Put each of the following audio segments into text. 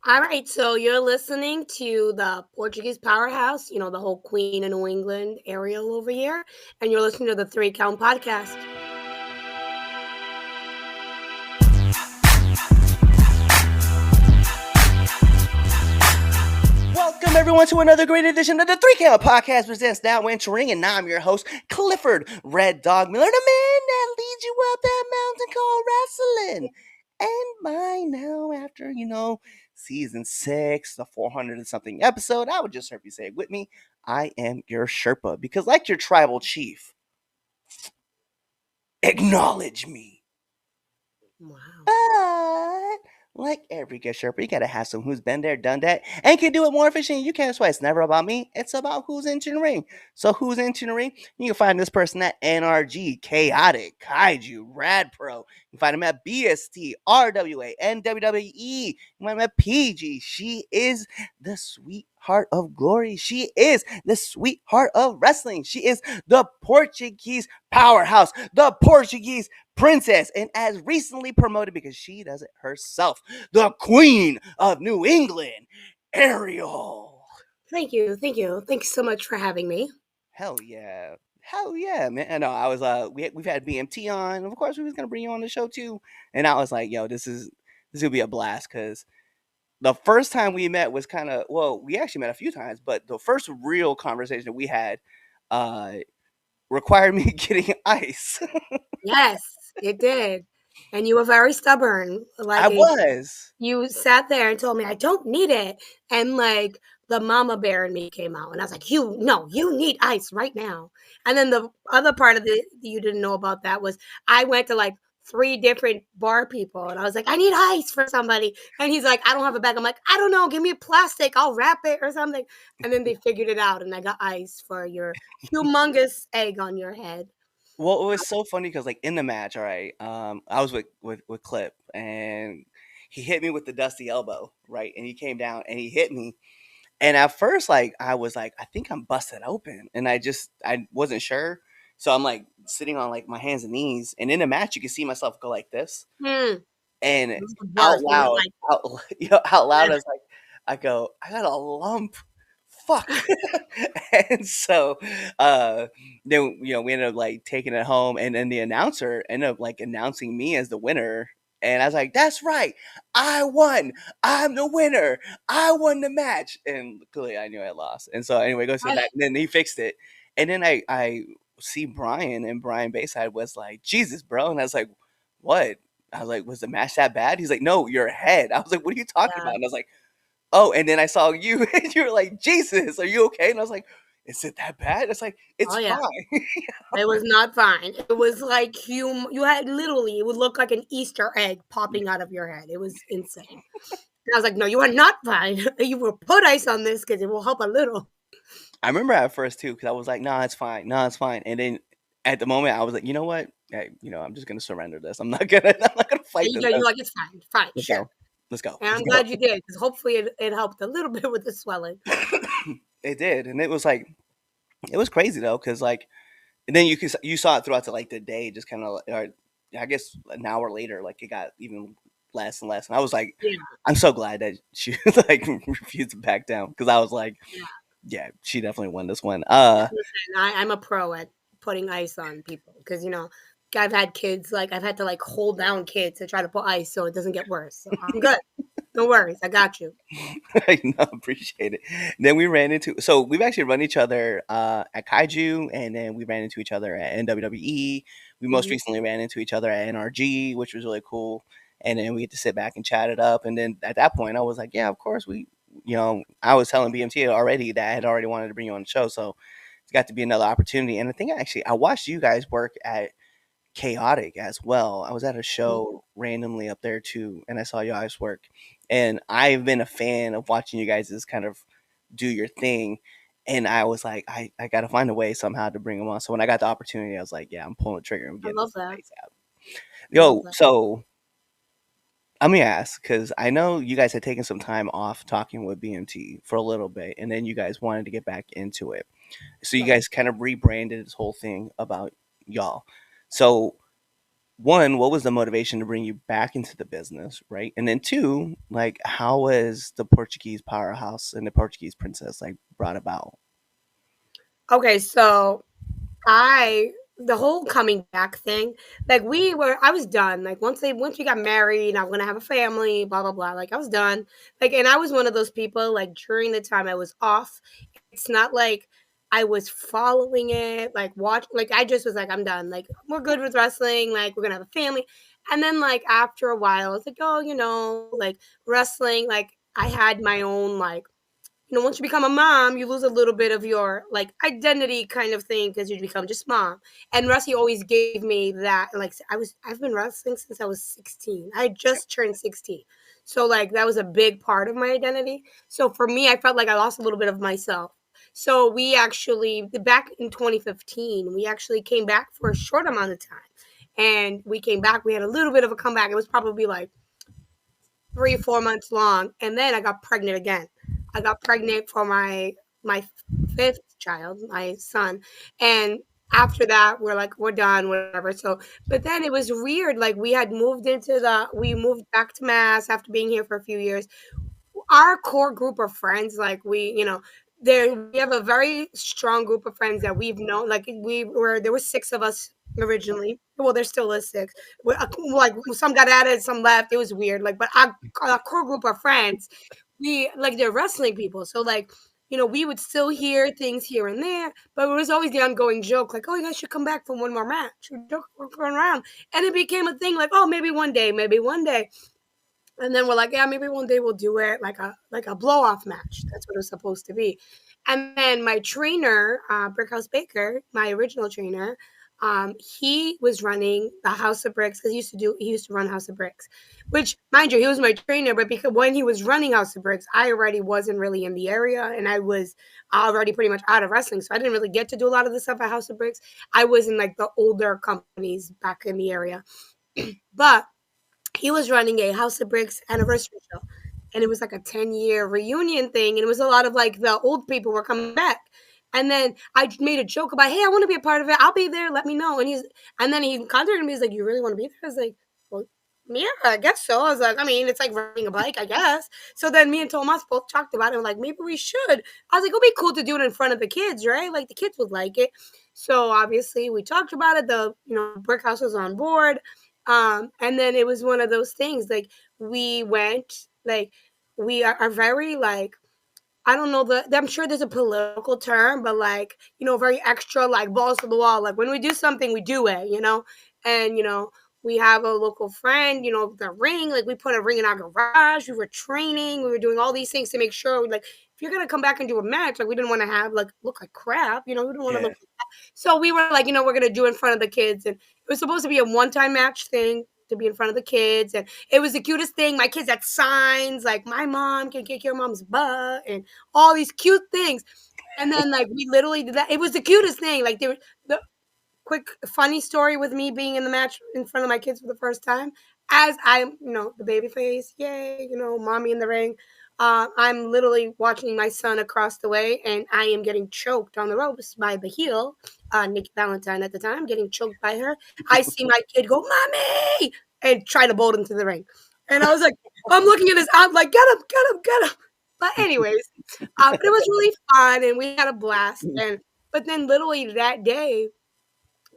All right, so you're listening to the Portuguese Powerhouse, the whole Queen of New England, Ariel over here, and you're listening to the Three Count Podcast. Welcome everyone to another great edition of the Three Count Podcast presents Now Entering, and I'm your host, Clifford Red Dog Miller, the man that leads you up that mountain called wrestling. And by now, after, season 6, the 400 and something episode, I would just hope you say it with me. I am your Sherpa, because like your tribal chief, acknowledge me. Wow. But like every good Sherpa, you gotta have someone who's been there, done that, and can do it more efficiently. You can. That's why it's never about me. It's about who's entering the ring. So who's entering the ring? You can find this person at NRG, Chaotic, Kaiju, Rad Pro. You can find him at BST, RWA, and WWE. You can find him at PG. She is the sweetheart of glory. She is the sweetheart of wrestling. She is the Portuguese powerhouse, the Portuguese princess, and as recently promoted because she does it herself, the Queen of New England, Ariel. Thank you. Thanks so much for having me. Hell yeah, man. I know I was we've had BMT on, and of course we was gonna bring you on the show too. And I was like, yo, this will be a blast because the first time we met was kind of, well, we actually met a few times, but the first real conversation we had required me getting ice. Yes, it did. And you were very stubborn. I was. You sat there and told me, I don't need it. And the mama bear in me came out. And I was like, you need ice right now. And then the other part of you didn't know about that was I went to 3 different bar people. And I was like, I need ice for somebody. And he's like, I don't have a bag. I'm like, I don't know. Give me a plastic. I'll wrap it or something. And then they figured it out. And I got ice for your humongous egg on your head. Well, it was so funny because, in the match, all right, I was with Clip, and he hit me with the dusty elbow, right, and he came down and he hit me, and at first, I was like, I think I'm busted open, and I wasn't sure, so I'm sitting on my hands and knees, and in the match, you can see myself go like this, and out loud, out loud, I go, I got a lump. Fuck. And so then we ended up taking it home, and then the announcer ended up announcing me as the winner, and I was like, that's right, I won, I'm the winner, I won the match. And clearly I knew I lost, and so anyway, goes to that, and then he fixed it, and then I see Brian, and Brian Bayside was like, Jesus, bro. And I was like, what? I was like, was the match that bad? He's like, no, your head. I was like, what are you talking about? And I was like, oh, and then I saw you, and you were like, Jesus, are you okay? And I was like, is it that bad? It's like, it's fine. It was not fine. It was like you had literally, it would look like an Easter egg popping out of your head. It was insane. And I was like, no, you are not fine. You will put ice on this because it will help a little. I remember at first too, because I was like, nah, it's fine. And then at the moment I was like, you know what? Hey, I'm just gonna surrender this. I'm not gonna fight this. You're like, it's fine, sure. Let's go. And I'm glad you did, because hopefully it helped a little bit with the swelling. It did, and it was crazy though, because and then you saw it throughout the day, just kind of, I guess an hour later, it got even less and less, and I was like, I'm so glad that she refused to back down, because I was like, yeah, she definitely won this one. I'm a pro at putting ice on people, because I've had kids, I've had to hold down kids to try to put ice so it doesn't get worse. So I'm good. No worries. I got you. I appreciate it. Then we ran so we've actually run each other at Kaiju, and then we ran into each other at NWE. We most recently ran into each other at NRG, which was really cool. And then we get to sit back and chat it up. And then at that point I was like, yeah, of course I was telling BMT already that I had already wanted to bring you on the show. So it's got to be another opportunity. And I think I watched you guys work at Chaotic as well. I was at a show randomly up there too, and I saw you guys work, and I've been a fan of watching you guys just kind of do your thing, and I was like, I gotta find a way somehow to bring them on. So when I got the opportunity, I was like, yeah, I'm pulling the trigger and getting I love that. Yo, so let me ask, because I know you guys had taken some time off talking with BMT for a little bit, and then you guys wanted to get back into it, so you guys kind of rebranded this whole thing about y'all. So one, what was the motivation to bring you back into the business, right? And then two, like how was the Portuguese powerhouse and the Portuguese princess like brought about? Okay, so I the whole coming back thing, like I was done. Like once we got married, I was gonna have a family, blah blah blah. Like I was done. Like and I was one of those people, like during the time I was off, it's not like I was following it, like watch like I just was like, I'm done. Like we're good with wrestling, like we're gonna have a family. And then like after a while, it's like, oh, like wrestling, like I had my own like once you become a mom, you lose a little bit of your like identity kind of thing because you become just mom. And Rusty always gave me that. Like I've been wrestling since I was 16. I just turned 16. So like that was a big part of my identity. So for me, I felt like I lost a little bit of myself. So we actually back in 2015, we actually came back for a short amount of time. And we came back, we had a little bit of a comeback. It was probably like 3, 4 months long, and then I got pregnant again. I got pregnant for my fifth child, my son, and after that, we're like, we're done, whatever. So, but then it was weird. Like we moved back to Mass after being here for a few years. Our core group of friends, like we have a very strong group of friends that we've known. Like there were six of us originally. Well, there still is six. Like some got added, some left. It was weird. Like, but our core group of friends, we like they're wrestling people. So like, we would still hear things here and there, but it was always the ongoing joke, like, oh, you guys should come back for one more match. We're going around. And it became a thing like, oh, maybe one day, maybe one day. And then we're like, yeah, maybe one day we'll do it like a blow off match. That's what it was supposed to be. And then my trainer, Brickhouse Baker, my original trainer, he was running the House of Bricks because he used to run House of Bricks, which mind you, he was my trainer, but because when he was running House of Bricks, I already wasn't really in the area and I was already pretty much out of wrestling. So I didn't really get to do a lot of the stuff at House of Bricks. I was in like the older companies back in the area. But he was running a House of Bricks anniversary show. And it was like a 10-year reunion thing. And it was a lot of like the old people were coming back. And then I made a joke about, hey, I want to be a part of it. I'll be there. Let me know. And then he contacted me. He's like, you really want to be there? I was like, well, yeah, I guess so. I was like, I mean, it's like riding a bike, I guess. So then me and Tomas both talked about it. We're like, maybe we should. I was like, it'll be cool to do it in front of the kids, right? Like the kids would like it. So obviously we talked about it. The brick house was on board. And then it was one of those things like we went like we are very like I don't know I'm sure there's a political term, but like, very extra, like balls to the wall. Like when we do something, we do it. And we have a local friend, the ring, like we put a ring in our garage, we were training, we were doing all these things to make sure like if you're gonna come back and do a match, like we didn't want to have like look like crap, we don't want to Yeah. look like that. So we were like, we're gonna do it in front of the kids. And it was supposed to be a one-time match thing to be in front of the kids. And it was the cutest thing. My kids had signs like my mom can kick your mom's butt and all these cute things. And then like we literally did that. It was the cutest thing. Like the quick funny story with me being in the match in front of my kids for the first time. As I'm, the baby face, yay, mommy in the ring. I'm literally watching my son across the way, and I am getting choked on the ropes by the heel, Nikki Valentine at the time, getting choked by her. I see my kid go, "Mommy!" and try to bolt into the ring, and I was like, I'm looking at his, I'm like, "Get him, get him, get him!" But anyways, but it was really fun, and we had a blast. And but then literally that day,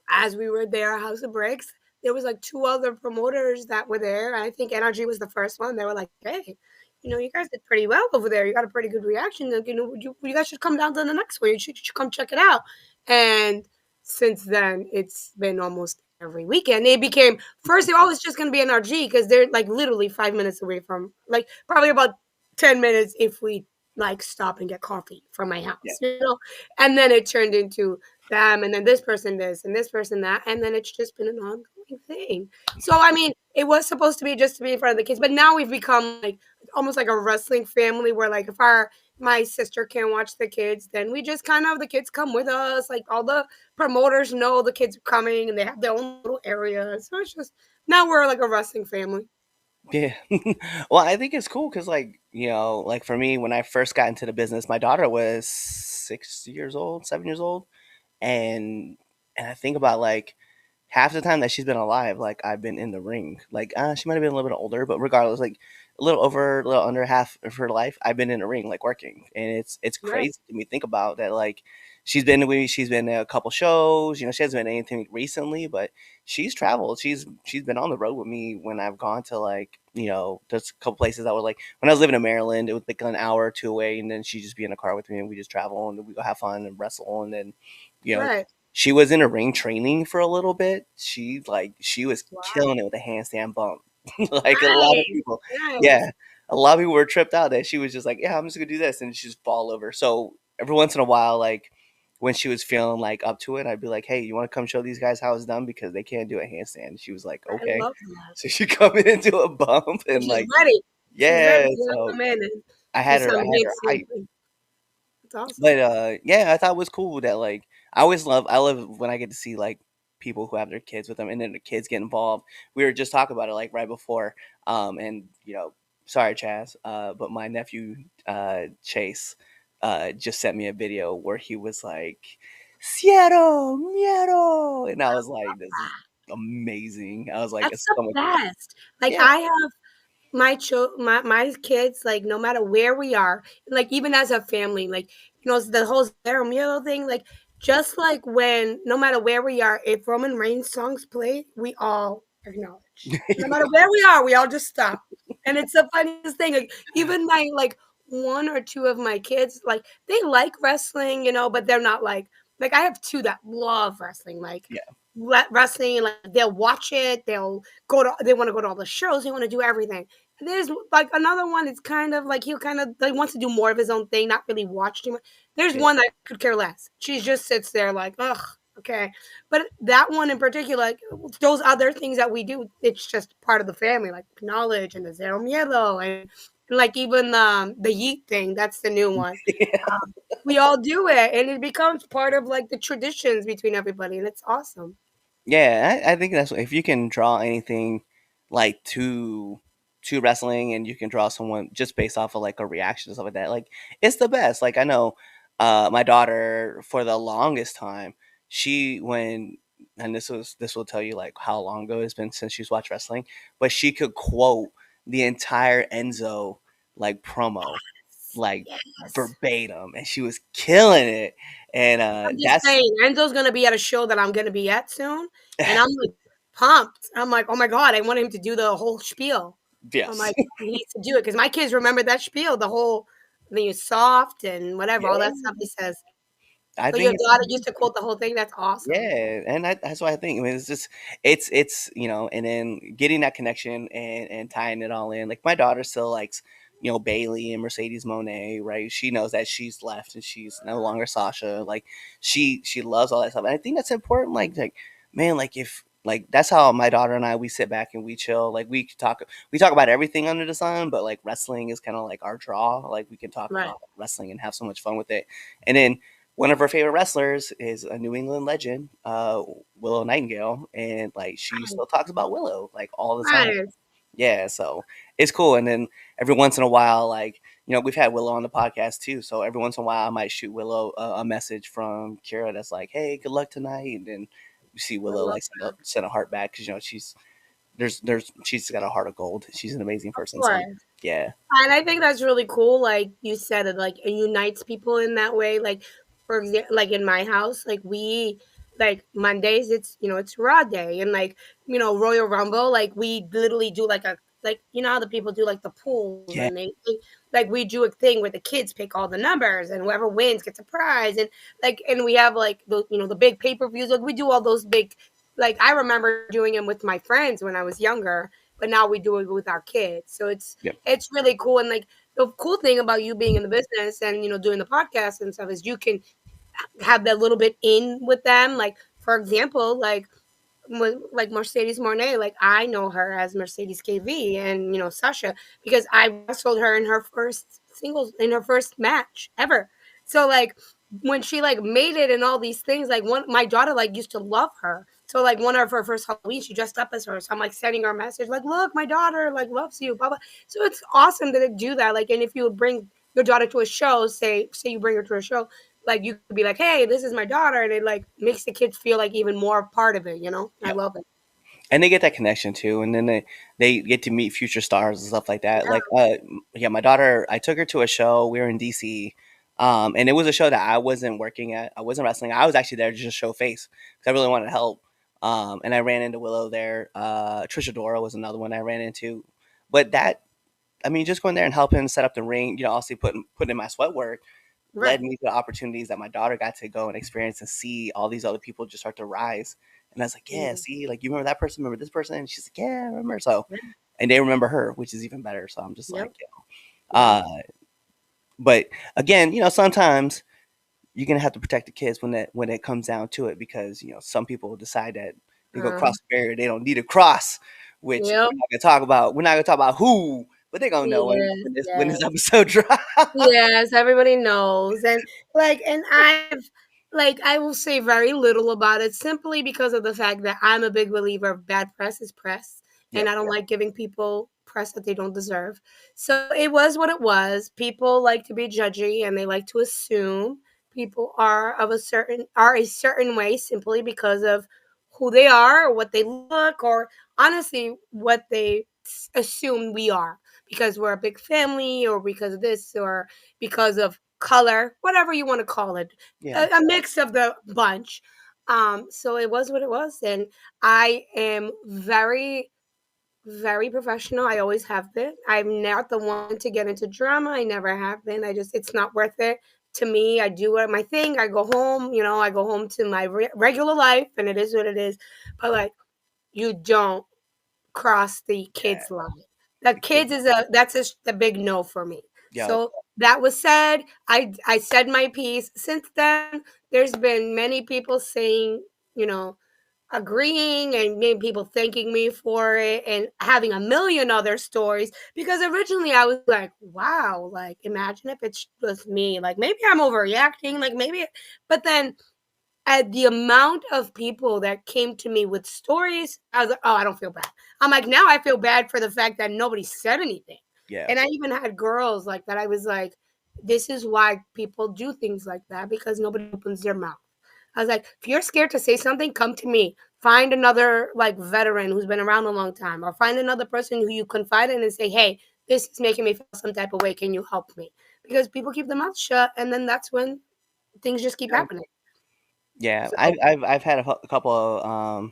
as we were there at House of Bricks, there was like two other promoters that were there. I think Energy was the first one. They were like, "Hey, you guys did pretty well over there. You got a pretty good reaction. Like, you guys should come down to the next one. You should come check it out." And since then, it's been almost every weekend. It became first. They always just going to be NRG because they're like literally 5 minutes away from, like, probably about 10 minutes if we like stop and get coffee from my Yeah. house. And then it turned into them, and then this person this, and this person that, and then it's just been an ongoing thing. So I mean, it was supposed to be just to be in front of the kids, but now we've become like almost like a wrestling family where like if my sister can't watch the kids, then we just kind of the kids come with us. Like all the promoters know the kids are coming and they have their own little area. So it's just now we're like a wrestling family. Yeah. Well, I think it's cool because, like, like for me, when I first got into the business, my daughter was 6 years old, 7 years old, and I think about like half the time that she's been alive, like I've been in the ring. Like she might have been a little bit older, but regardless, like a little over, a little under half of her life, I've been in the ring, like working, and it's Right, crazy to me think about that. Like she's been with me, she's been to a couple shows. You know, she hasn't been anything recently, but she's traveled. She's been on the road with me when I've gone to like there's a couple places that were like when I was living in Maryland, it was like an hour or two away, and then she'd just be in the car with me, and we just travel and we go have fun and wrestle, and then you know right. she was in a ring training for a little bit. She was Wow. killing it with a handstand bump. Like a lot of Nice, people, nice. yeah, a lot of people were tripped out that she was just like, yeah, I'm just gonna do this, and she just fall over. So every once in a while, like when she was feeling like up to it, I'd be like, hey, you want to come show these guys how it's done because they can't do a handstand. She was like, I okay. love that. So she coming into a bump and She's like, ready. She's ready. yeah. She's gonna So come in and I do had her, some I had her handstand hype. thing. It's awesome. But yeah, I thought it was cool that like I love when I get to see like people who have their kids with them and then the kids get involved. We were just talking about it like right before, and sorry Chaz, but my nephew Chase just sent me a video where he was like Cielo, miedo, and I was like, this is amazing. I was like, That's it's the so much fun. best. Like, Yeah, I have my kids, like, no matter where we are, like, even as a family, like, the whole Zero Miedo thing, like, just like when no matter where we are, if Roman Reigns songs play, we all acknowledge. No matter where we are, we all just stop. And it's the funniest thing. Like, even my like one or two of my kids, like they like wrestling, but they're not like I have two that love wrestling, like yeah, wrestling, like they'll watch it, they want to go to all the shows, they want to do everything. There's like another one. It's kind of like he'll kind of like wants to do more of his own thing, not really watch too much. There's yeah, one that could care less. She just sits there like, ugh, okay. But that one in particular, like those other things that we do, it's just part of the family, like knowledge and the zero miedo and like even the yeet thing. That's the new one. We all do it, and it becomes part of like the traditions between everybody, and it's awesome. yeah. I think that's if you can draw anything like to wrestling, and you can draw someone just based off of like a reaction and stuff like that. Like it's the best. Like I know, my daughter for the longest time, she when and this will tell you like how long ago it's been since she's watched wrestling, but she could quote the entire Enzo like promo like Yes. verbatim, and she was killing it. And I'm just that's saying, Enzo's gonna be at a show that I'm gonna be at soon, and I'm like pumped. I'm like, oh my god, I want him to do the whole spiel. I'm yes, like, he needs to do it because my kids remember that spiel, the whole being soft and whatever, all that yeah. stuff he says. I So your think it's daughter used to quote the whole thing. That's awesome. yeah, and that's what I think. I mean, it's just it's and then getting that connection and tying it all in. Like my daughter still likes Bailey and Mercedes Monet, right? She knows that she's left and she's no longer Sasha. Like she loves all that stuff, and I think that's important. Like man, like if like that's how my daughter and I we sit back and we chill. Like we talk about everything under the sun, but like wrestling is kind of like our draw. Like we can talk Right. about wrestling and have so much fun with it, and then one of her favorite wrestlers is a New England legend, Willow Nightingale, and like she Right. still talks about Willow like all the time. Right. Yeah, so it's cool. And then every once in a while, like we've had Willow on the podcast too. So every once in a while, I might shoot Willow a message from Kira that's like, "Hey, good luck tonight," and then you see I Willow love like send a heart back because she's got a heart of gold. She's an amazing of person. So course. yeah, And I think that's really cool. Like you said, it unites people in that way. Like for example, like in my house, like we like Mondays, it's Raw Day, and like Royal Rumble, like we literally do like how the people do like the pools, yeah, and like we do a thing where the kids pick all the numbers, and whoever wins gets a prize, and we have like the big pay per views. Like we do all those big. Like I remember doing them with my friends when I was younger, but now we do it with our kids. So yeah, it's really cool. And like the cool thing about you being in the business and doing the podcast and stuff is you can have that little bit in with them. Like for example, like Mercedes Mornay, like I know her as Mercedes KV and Sasha because I wrestled her in her first singles in her first match ever. So like when she like made it and all these things, like one my daughter like used to love her. So like one of her first Halloween, she dressed up as her. So I'm like sending her a message like, look, my daughter like loves you, blah blah. So it's awesome that they do that. Like, and if you would bring your daughter to a show, say you bring her to a show, like you could be like, hey, this is my daughter, and it like makes the kids feel like even more part of it, you know? I Yep. love it. And they get that connection too, and then they get to meet future stars and stuff like that. Like, yeah, my daughter, I took her to a show. We were in DC, and it was a show that I wasn't working at. I wasn't wrestling. I was actually there to just show face because I really wanted to help. And I ran into Willow there. Trisha Dora was another one I ran into. But that, I mean, just going there and helping set up the ring, also putting in my sweat work led Right. me to the opportunities that my daughter got to go and experience and see all these other people just start to rise. And I was like, yeah, Mhm. see, like, you remember that person, remember this person? And she's like, yeah, I remember. So, Yeah. and they remember her, which is even better. So I'm just like, Yep. Yeah. uh, but again, sometimes you're gonna have to protect the kids when it comes down to it, because some people decide that they go Uh, cross the barrier they don't need to cross, which yep. we're not gonna talk about. We're not gonna talk about who, but they're gonna know when Yeah. this Yes. episode drops. Yes, everybody knows. And and I will say very little about it simply because of the fact that I'm a big believer of bad press is press. And Yep. I don't like giving people press that they don't deserve. So it was what it was. People like to be judgy and they like to assume people are a certain way simply because of who they are or what they look or honestly what they assume we are because we're a big family or because of this or because of color, whatever you want to call it, Yeah. a mix of the bunch. So it was what it was, and I am very, very professional. I always have been. I'm not the one to get into drama. I never have been. It's not worth it to me. I do my thing. I go home. I go home to my regular life, and it is what it is. But like, you don't cross the Yeah. kids line. The The kids. kids that's the big no for me. Yep. So that was said. I said my piece. Since then, there's been many people saying, you know, agreeing and many people thanking me for it and having a million other stories because originally I was like, wow, like imagine if it's just me. Like maybe I'm overreacting, like maybe but then at the amount of people that came to me with stories, I was like, "Oh, I don't feel bad." I'm like, now I feel bad for the fact that nobody said anything. Yeah. And I even had girls like that. I was like, "This is why people do things like that because nobody opens their mouth." I was like, "If you're scared to say something, come to me. Find another like veteran who's been around a long time, or find another person who you confide in and say, "Hey, this is making me feel some type of way. Can you help me?" Because people keep their mouth shut, and then that's when things just keep Yeah. happening. Yeah. So I've had a couple of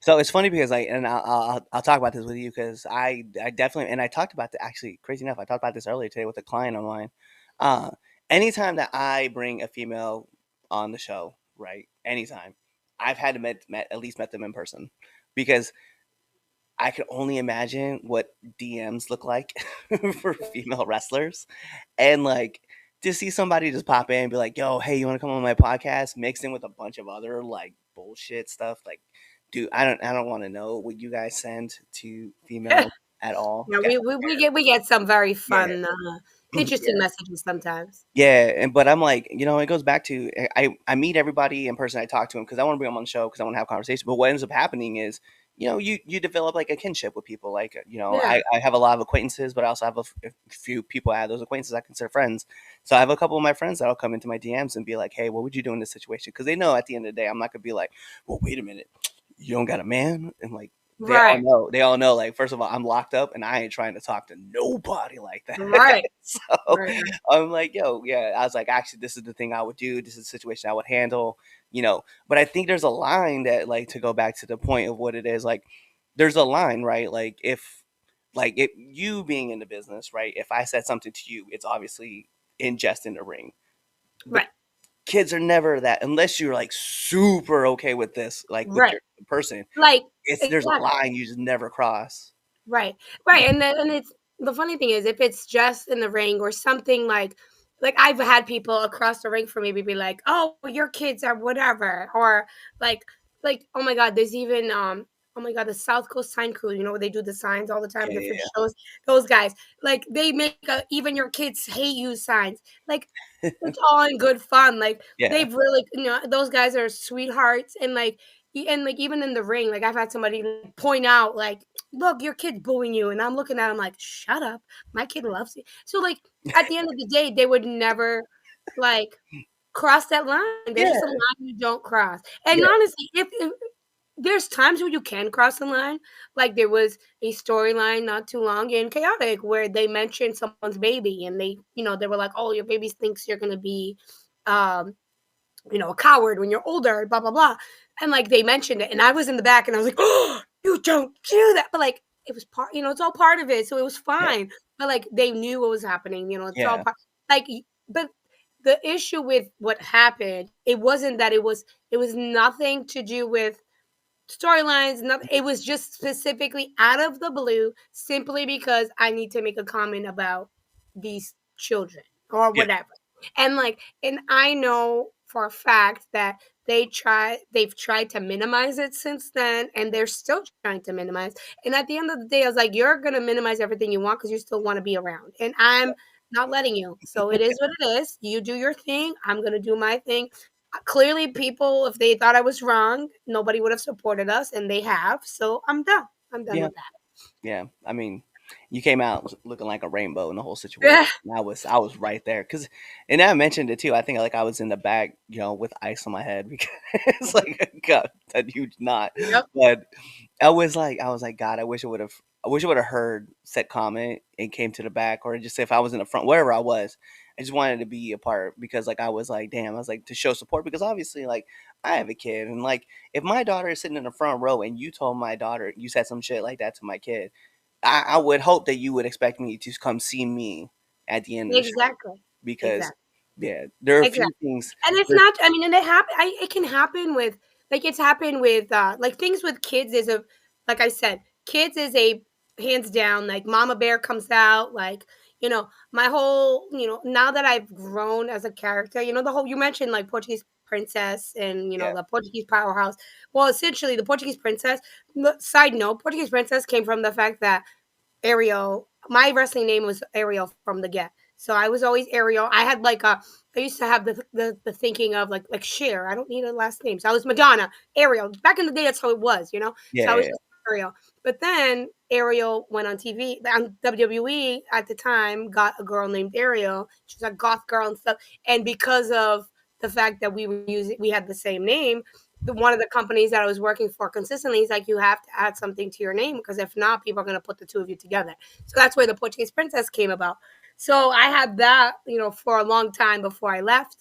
So it's funny because and I'll talk about this with you because I definitely, and I talked about the actually, crazy enough, I talked about this earlier today with a client of mine. Uh, Anytime that I bring a female on the show, right? Anytime, I've had to at least met them in person, because I could only imagine what DMs look like for female wrestlers, and like to see somebody just pop in and be like, "Yo, hey, you want to come on my podcast?" Mixed in with a bunch of other like bullshit stuff. Like, dude, I don't want to know what you guys send to females at all. yeah, Okay, we get some very yeah, fun, interesting yeah. messages sometimes. Yeah, but I'm like, it goes back to I meet everybody in person. I talk to them because I want to bring them on the show because I want to have conversations. But what ends up happening is, you develop like a kinship with people. Like, Yeah, I have a lot of acquaintances, but I also have a few people I have those acquaintances I consider friends. So I have a couple of my friends that'll come into my DMs and be like, "Hey, what would you do in this situation?" Because they know at the end of the day, I'm not gonna be like, "Well, wait a minute, you don't got a man," and like. right, They all know. Like, first of all, I'm locked up, and I ain't trying to talk to nobody like that. right, So right, right, I'm like, yo, yeah. I was like, actually, this is the thing I would do. This is the situation I would handle, But I think there's a line that, like, to go back to the point of what it is, like, there's a line, right? Like, if you being in the business, right? If I said something to you, it's obviously in jest in the ring. But right, kids are never that, unless you're like super okay with this, like with right. your person. Like There's a exactly. line you just never cross. Right, right, and it's the funny thing is if it's just in the ring or something like I've had people across the ring for me be like, "Oh, your kids are whatever," or like oh my god, there's even oh my god, the South Coast Sign Crew, they do the signs all the time, Yeah, different yeah, shows. Those guys, like they make even your kids hate you signs. Like it's all in good fun. Like yeah. they've really, those guys are sweethearts, and like even in the ring, like I've had somebody like, point out like, look, your kid's booing you. And I'm looking at him like, shut up. My kid loves you. So, like, at the end of the day, they would never, like, cross that line. There's just a Yeah, line you don't cross. And yeah, honestly, if there's times where you can cross the line, like there was a storyline not too long in Chaotic where they mentioned someone's baby and they were like, "Oh, your baby thinks you're gonna be um a coward when you're older, blah blah blah." And like they mentioned it, and I was in the back, and I was like, "Oh, you don't do that." But like it was part, it's all part of it, so it was yeah, fine. But like they knew what was happening. It's all yeah, part. Like, but the issue with what happened, it wasn't that it was nothing to do with storylines, nothing. It was just specifically out of the blue, simply because I need to make a comment about these children or yeah, whatever. And I know for a fact that they've tried to minimize it since then, and they're still trying to minimize. And at the end of the day, I was like, you're gonna minimize everything you want because you still want to be around. And I'm not letting you. So it is what it is. You do your thing. I'm gonna do my thing. Clearly, people, if they thought I was wrong, nobody would have supported us, and they have. So I'm done. I'm done yeah. with that. Yeah, I mean, you came out looking like a rainbow in the whole situation. Yeah, And I was right there because, and I mentioned it too. I think like I was in the back, with ice on my head because it's like God, that huge knot. yep, But I was like, God, I wish I would have heard said comment and came to the back, or just if I was in the front, wherever I was. I just wanted to be a part because like I was like, damn, I was like to show support because obviously like I have a kid and like if my daughter is sitting in the front row and you told my daughter you said some shit like that to my kid, I would hope that you would expect me to come see me at the end of the show exactly, because exactly. yeah, there are a few Exactly. things. And it's There, not, I mean, and it can happen with, like, it's happened with, like, things with kids is a like I said, kids is a hands down, like, Mama Bear comes out, like, my whole, now that I've grown as a character, the whole you mentioned, like, Portuguese Princess and, yeah, the Portuguese Powerhouse. Well, essentially, the Portuguese Princess, side note, Portuguese Princess came from the fact that Ariel. My wrestling name was Ariel from the get. So I was always Ariel. I had like a I used to have the thinking of like Cher. I don't need a last name. So I was Madonna, Ariel. Back in the day, that's how it was. yeah, So I was yeah, just Ariel. But then Ariel went on TV on WWE at the time, got a girl named Ariel. She's a goth girl and stuff. And because of the fact that we had the same name, one of the companies that I was working for consistently is like, you have to add something to your name because if not, people are going to put the two of you together. So that's where the Portuguese Princess came about. So I had that, for a long time before I left.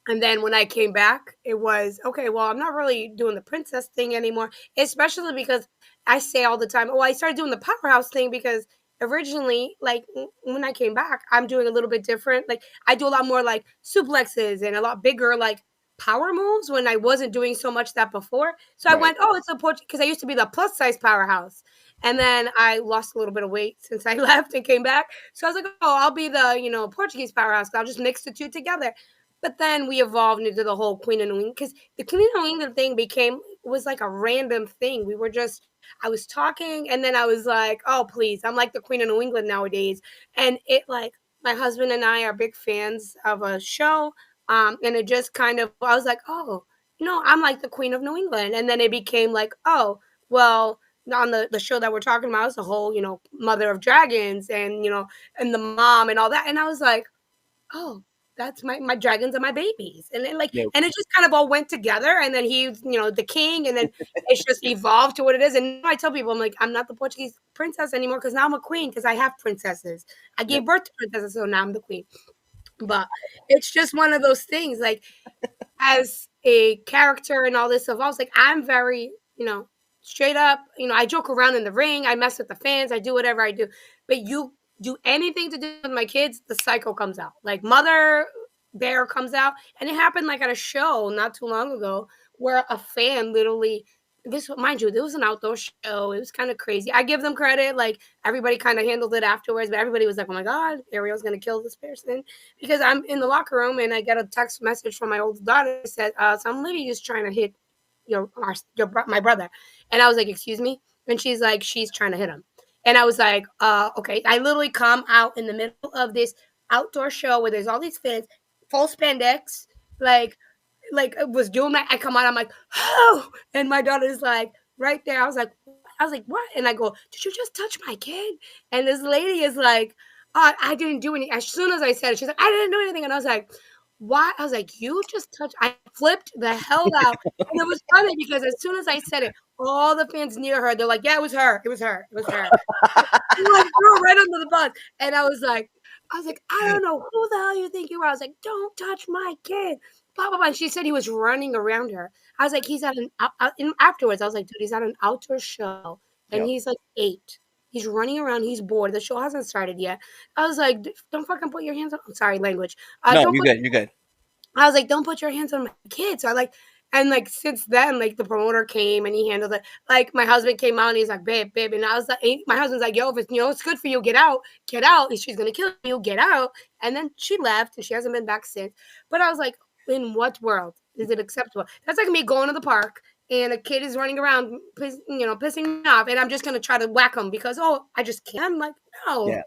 And then when I came back, it was okay. Well, I'm not really doing the princess thing anymore, especially because I say all the time, oh, I started doing the powerhouse thing because originally, like when I came back, I'm doing a little bit different. Like I do a lot more like suplexes and a lot bigger like power moves when I wasn't doing so much that before. So I right, went, oh, it's a Portuguese because I used to be the plus size powerhouse. And then I lost a little bit of weight since I left and came back. So I was like, oh, I'll be the, Portuguese powerhouse. I'll just mix the two together. But then we evolved into the whole Queen of New England because the Queen of New England thing was like a random thing. I was talking and then I was like, oh, please, I'm like the Queen of New England nowadays. And it like, my husband and I are big fans of a show. And it just kind of, I was like, oh, I'm like the Queen of New England. And then it became like, oh, well, on the show that we're talking about is the whole, mother of dragons and the mom and all that. And I was like, oh, that's my dragons are my babies. And then like yeah, and it just kind of all went together and then he's, the king and then it's just evolved to what it is. And now I tell people I'm like, I'm not the Portuguese princess anymore because now I'm a queen because I have princesses. I yeah, gave birth to princesses, so now I'm the queen. But it's just one of those things. Like as a character and all this stuff, I was like, I'm very, straight up, I joke around in the ring, I mess with the fans, I do whatever I do. But you do anything to do with my kids, the psycho comes out. Like Mother Bear comes out. And it happened like at a show not too long ago where a fan literally this mind you, it was an outdoor show. It was kind of crazy. I give them credit, like everybody kind of handled it afterwards, but everybody was like, oh my God, Ariel's gonna kill this person because I'm in the locker room and I get a text message from my oldest daughter that said, some lady is trying to hit my brother. And I was like, excuse me? And she's like, she's trying to hit him. And I was like, okay. I literally come out in the middle of this outdoor show where there's all these fans, full spandex, like was doing that. I come out, I'm like, oh, and my daughter's like right there. I was like, what? And I go, did you just touch my kid? And this lady is like, I didn't do anything. As soon as I said it, she's like, I didn't do anything. And I was like, why? I was like, you just touched. I flipped the hell out. And it was funny because as soon as I said it, all the fans near her, they're like, yeah, it was her. It was her. It was her. Like threw her right under the bus. And I was like, I don't know who the hell you think you are. I was like, don't touch my kid. Blah blah blah. And she said he was running around her. I was like, he's at an and afterwards. I was like, dude, he's at an outdoor show, and Yep. he's like 8. He's running around. He's bored. The show hasn't started yet. I was like, don't fucking put your hands on. Sorry, language. No, Don't you're put good. You're good. I was like, "Don't put your hands on my kids." So I like and like since then, like the promoter came and he handled it. Like my husband came out and he's like, "Babe, babe," and I was like, my husband's like, "Yo, if it's it's good for you, get out. She's gonna kill you, get out." And then she left and she hasn't been back since. But I was like, in what world is it acceptable? That's like me going to the park and a kid is running around, pissing me off, and I'm just gonna try to whack him because I just can't. I'm like, Yeah. no,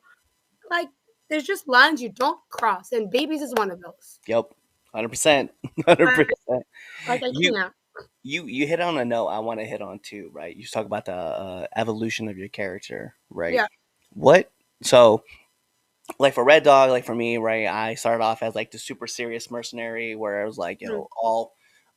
like there's just lines you don't cross, and babies is one of those. Yep. 100%. 100%. Like I You can't. you hit on a note I want to hit on too, right? You talk about the evolution of your character, right? Yeah. What so like for Red Dog, like for me, right? I started off as like the super serious mercenary, where I was like, Mm,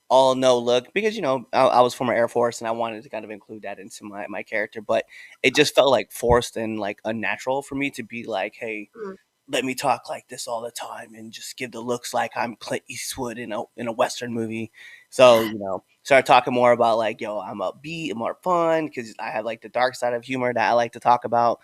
all no look, because I was former Air Force and I wanted to kind of include that into my character, but it just felt like forced and like unnatural for me to be like, hey, mm. let me talk like this all the time and just give the looks like I'm Clint Eastwood in a Western movie. So, Yeah. start talking more about like, yo, I'm upbeat and more fun because I have like the dark side of humor that I like to talk about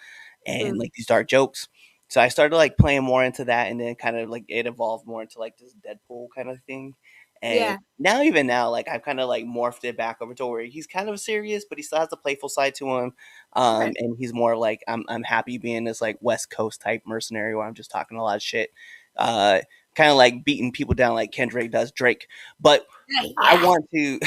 and Mm. like these dark jokes. So I started like playing more into that, and then kind of like it evolved more into like this Deadpool kind of thing. And Yeah. even now, like I've kind of like morphed it back over to where he's kind of serious, but he still has the playful side to him. Right. And he's more like I'm happy being this like West Coast type mercenary where I'm just talking a lot of shit, uh, kind of like beating people down like Kendrick does Drake. But Yeah. I Yeah. want to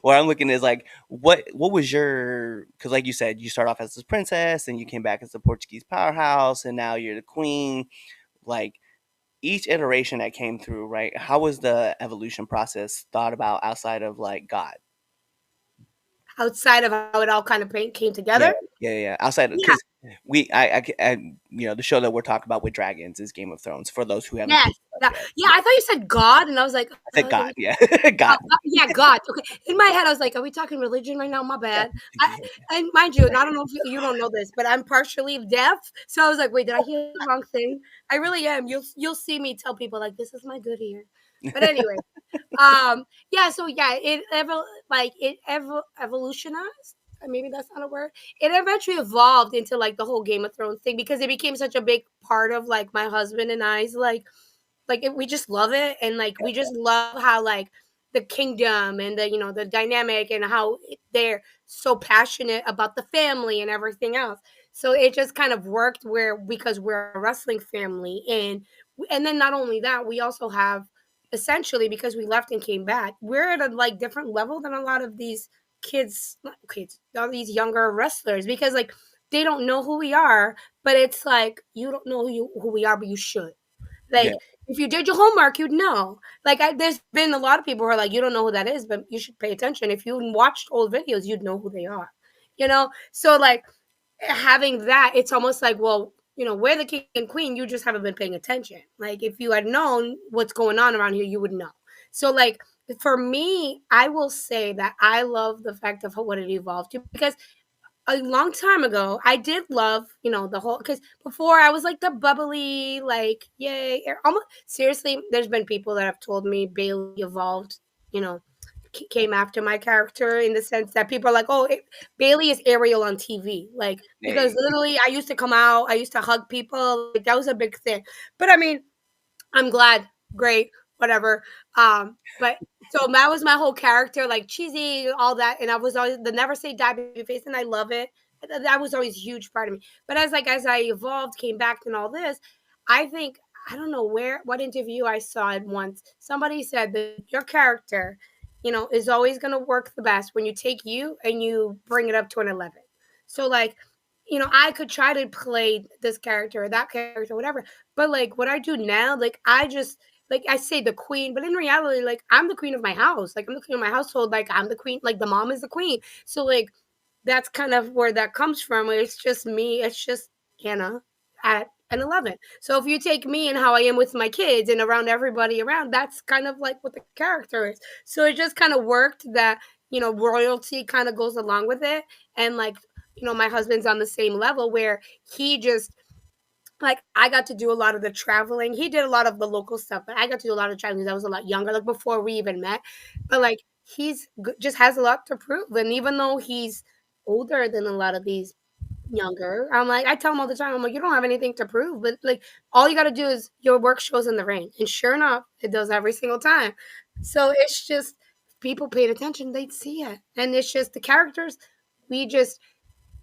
where I'm looking is like what was your, because like you said, you start off as this princess and you came back as the Portuguese powerhouse and now you're the queen. Like each iteration that came through, right? How was the evolution process thought about outside of like God? Outside of how it all kind of came Yeah, together. yeah. Outside of, Yeah. because the show that we're talking about with dragons is Game of Thrones. For those who haven't Yes. picked it up yet, Yeah. yeah. I thought you said God, and I was like, I said did God, we? yeah, God. Yeah, God. Okay. In my head, I was like, are we talking religion right now? My bad. I, and mind you, and I don't know if you don't know this, but I'm partially deaf. So I was like, wait, did I hear the wrong thing? I really am. You'll see me tell people like this is my good ear. But anyway, yeah, so yeah, it evolutionized. Maybe that's not a word. It eventually evolved into like the whole Game of Thrones thing because it became such a big part of like my husband and I's we just love it, and like we just love how like the kingdom and the dynamic and how they're so passionate about the family and everything else. So it just kind of worked where because we're a wrestling family, and then not only that, we also have essentially because we left and came back, we're at a like different level than a lot of these kids, not kids, all these younger wrestlers because like they don't know who we are, but it's like you don't know who we are, but you should. Yeah, Like, if you did your homework, you'd know. Like, there's been a lot of people who are like, you don't know who that is, but you should pay attention. If you watched old videos, you'd know who they are. So like having that, it's almost like, well, we're the king and queen. You just haven't been paying attention. Like, if you had known what's going on around here, you would know. So like for me, I will say that I love the fact of what it evolved to because a long time ago, I did love, the whole because before I was like the bubbly, like, yay. Almost seriously, there's been people that have told me Bailey evolved, you know, came after my character in the sense that people are like, oh, Bailey is Ariel on TV. Like, because hey, literally I used to come out, I used to hug people. Like, that was a big thing. But I mean, I'm glad. Great. Whatever. But so that was my whole character, like cheesy, all that. And I was always the never say die baby face, and I love it. That was always a huge part of me. But as I evolved, came back and all this, I think I don't know what interview I saw it once. Somebody said that your character, is always gonna work the best when you take you and you bring it up to an 11. So like, I could try to play this character or that character, whatever, but like what I do now, like I just like I say the queen, but in reality, like I'm the queen of my house. Like I'm the queen of my household. Like I'm the queen. Like the mom is the queen. So that's kind of where that comes from. It's just me. It's just Hannah at and 11. So if you take me and how I am with my kids and around everybody around, that's kind of like what the character is. So it just kind of worked that, royalty kind of goes along with it. And like, my husband's on the same level where he just like I got to do a lot of the traveling. He did a lot of the local stuff, but I got to do a lot of traveling because I was a lot younger, like before we even met. But like just has a lot to prove, and even though he's older than a lot of these younger, I'm like I tell him all the time, I'm like you don't have anything to prove, but like all you got to do is your work shows in the ring, and sure enough, it does every single time. So it's just people paid attention, they'd see it, and it's just the characters. We just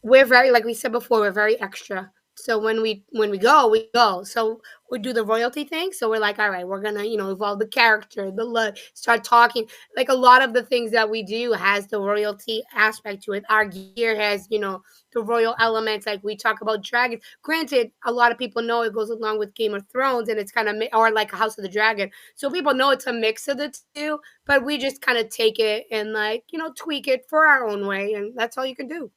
we're very like we said before, we're very extra. So when we go, we go. So we do the royalty thing. So we're like, all right, we're gonna, evolve the character, the look, start talking. Like a lot of the things that we do has the royalty aspect to it. Our gear has, the royal elements. Like we talk about dragons. Granted, a lot of people know it goes along with Game of Thrones and it's kind of or like a House of the Dragon. So people know it's a mix of the two, but we just kind of take it and like, tweak it for our own way, and that's all you can do.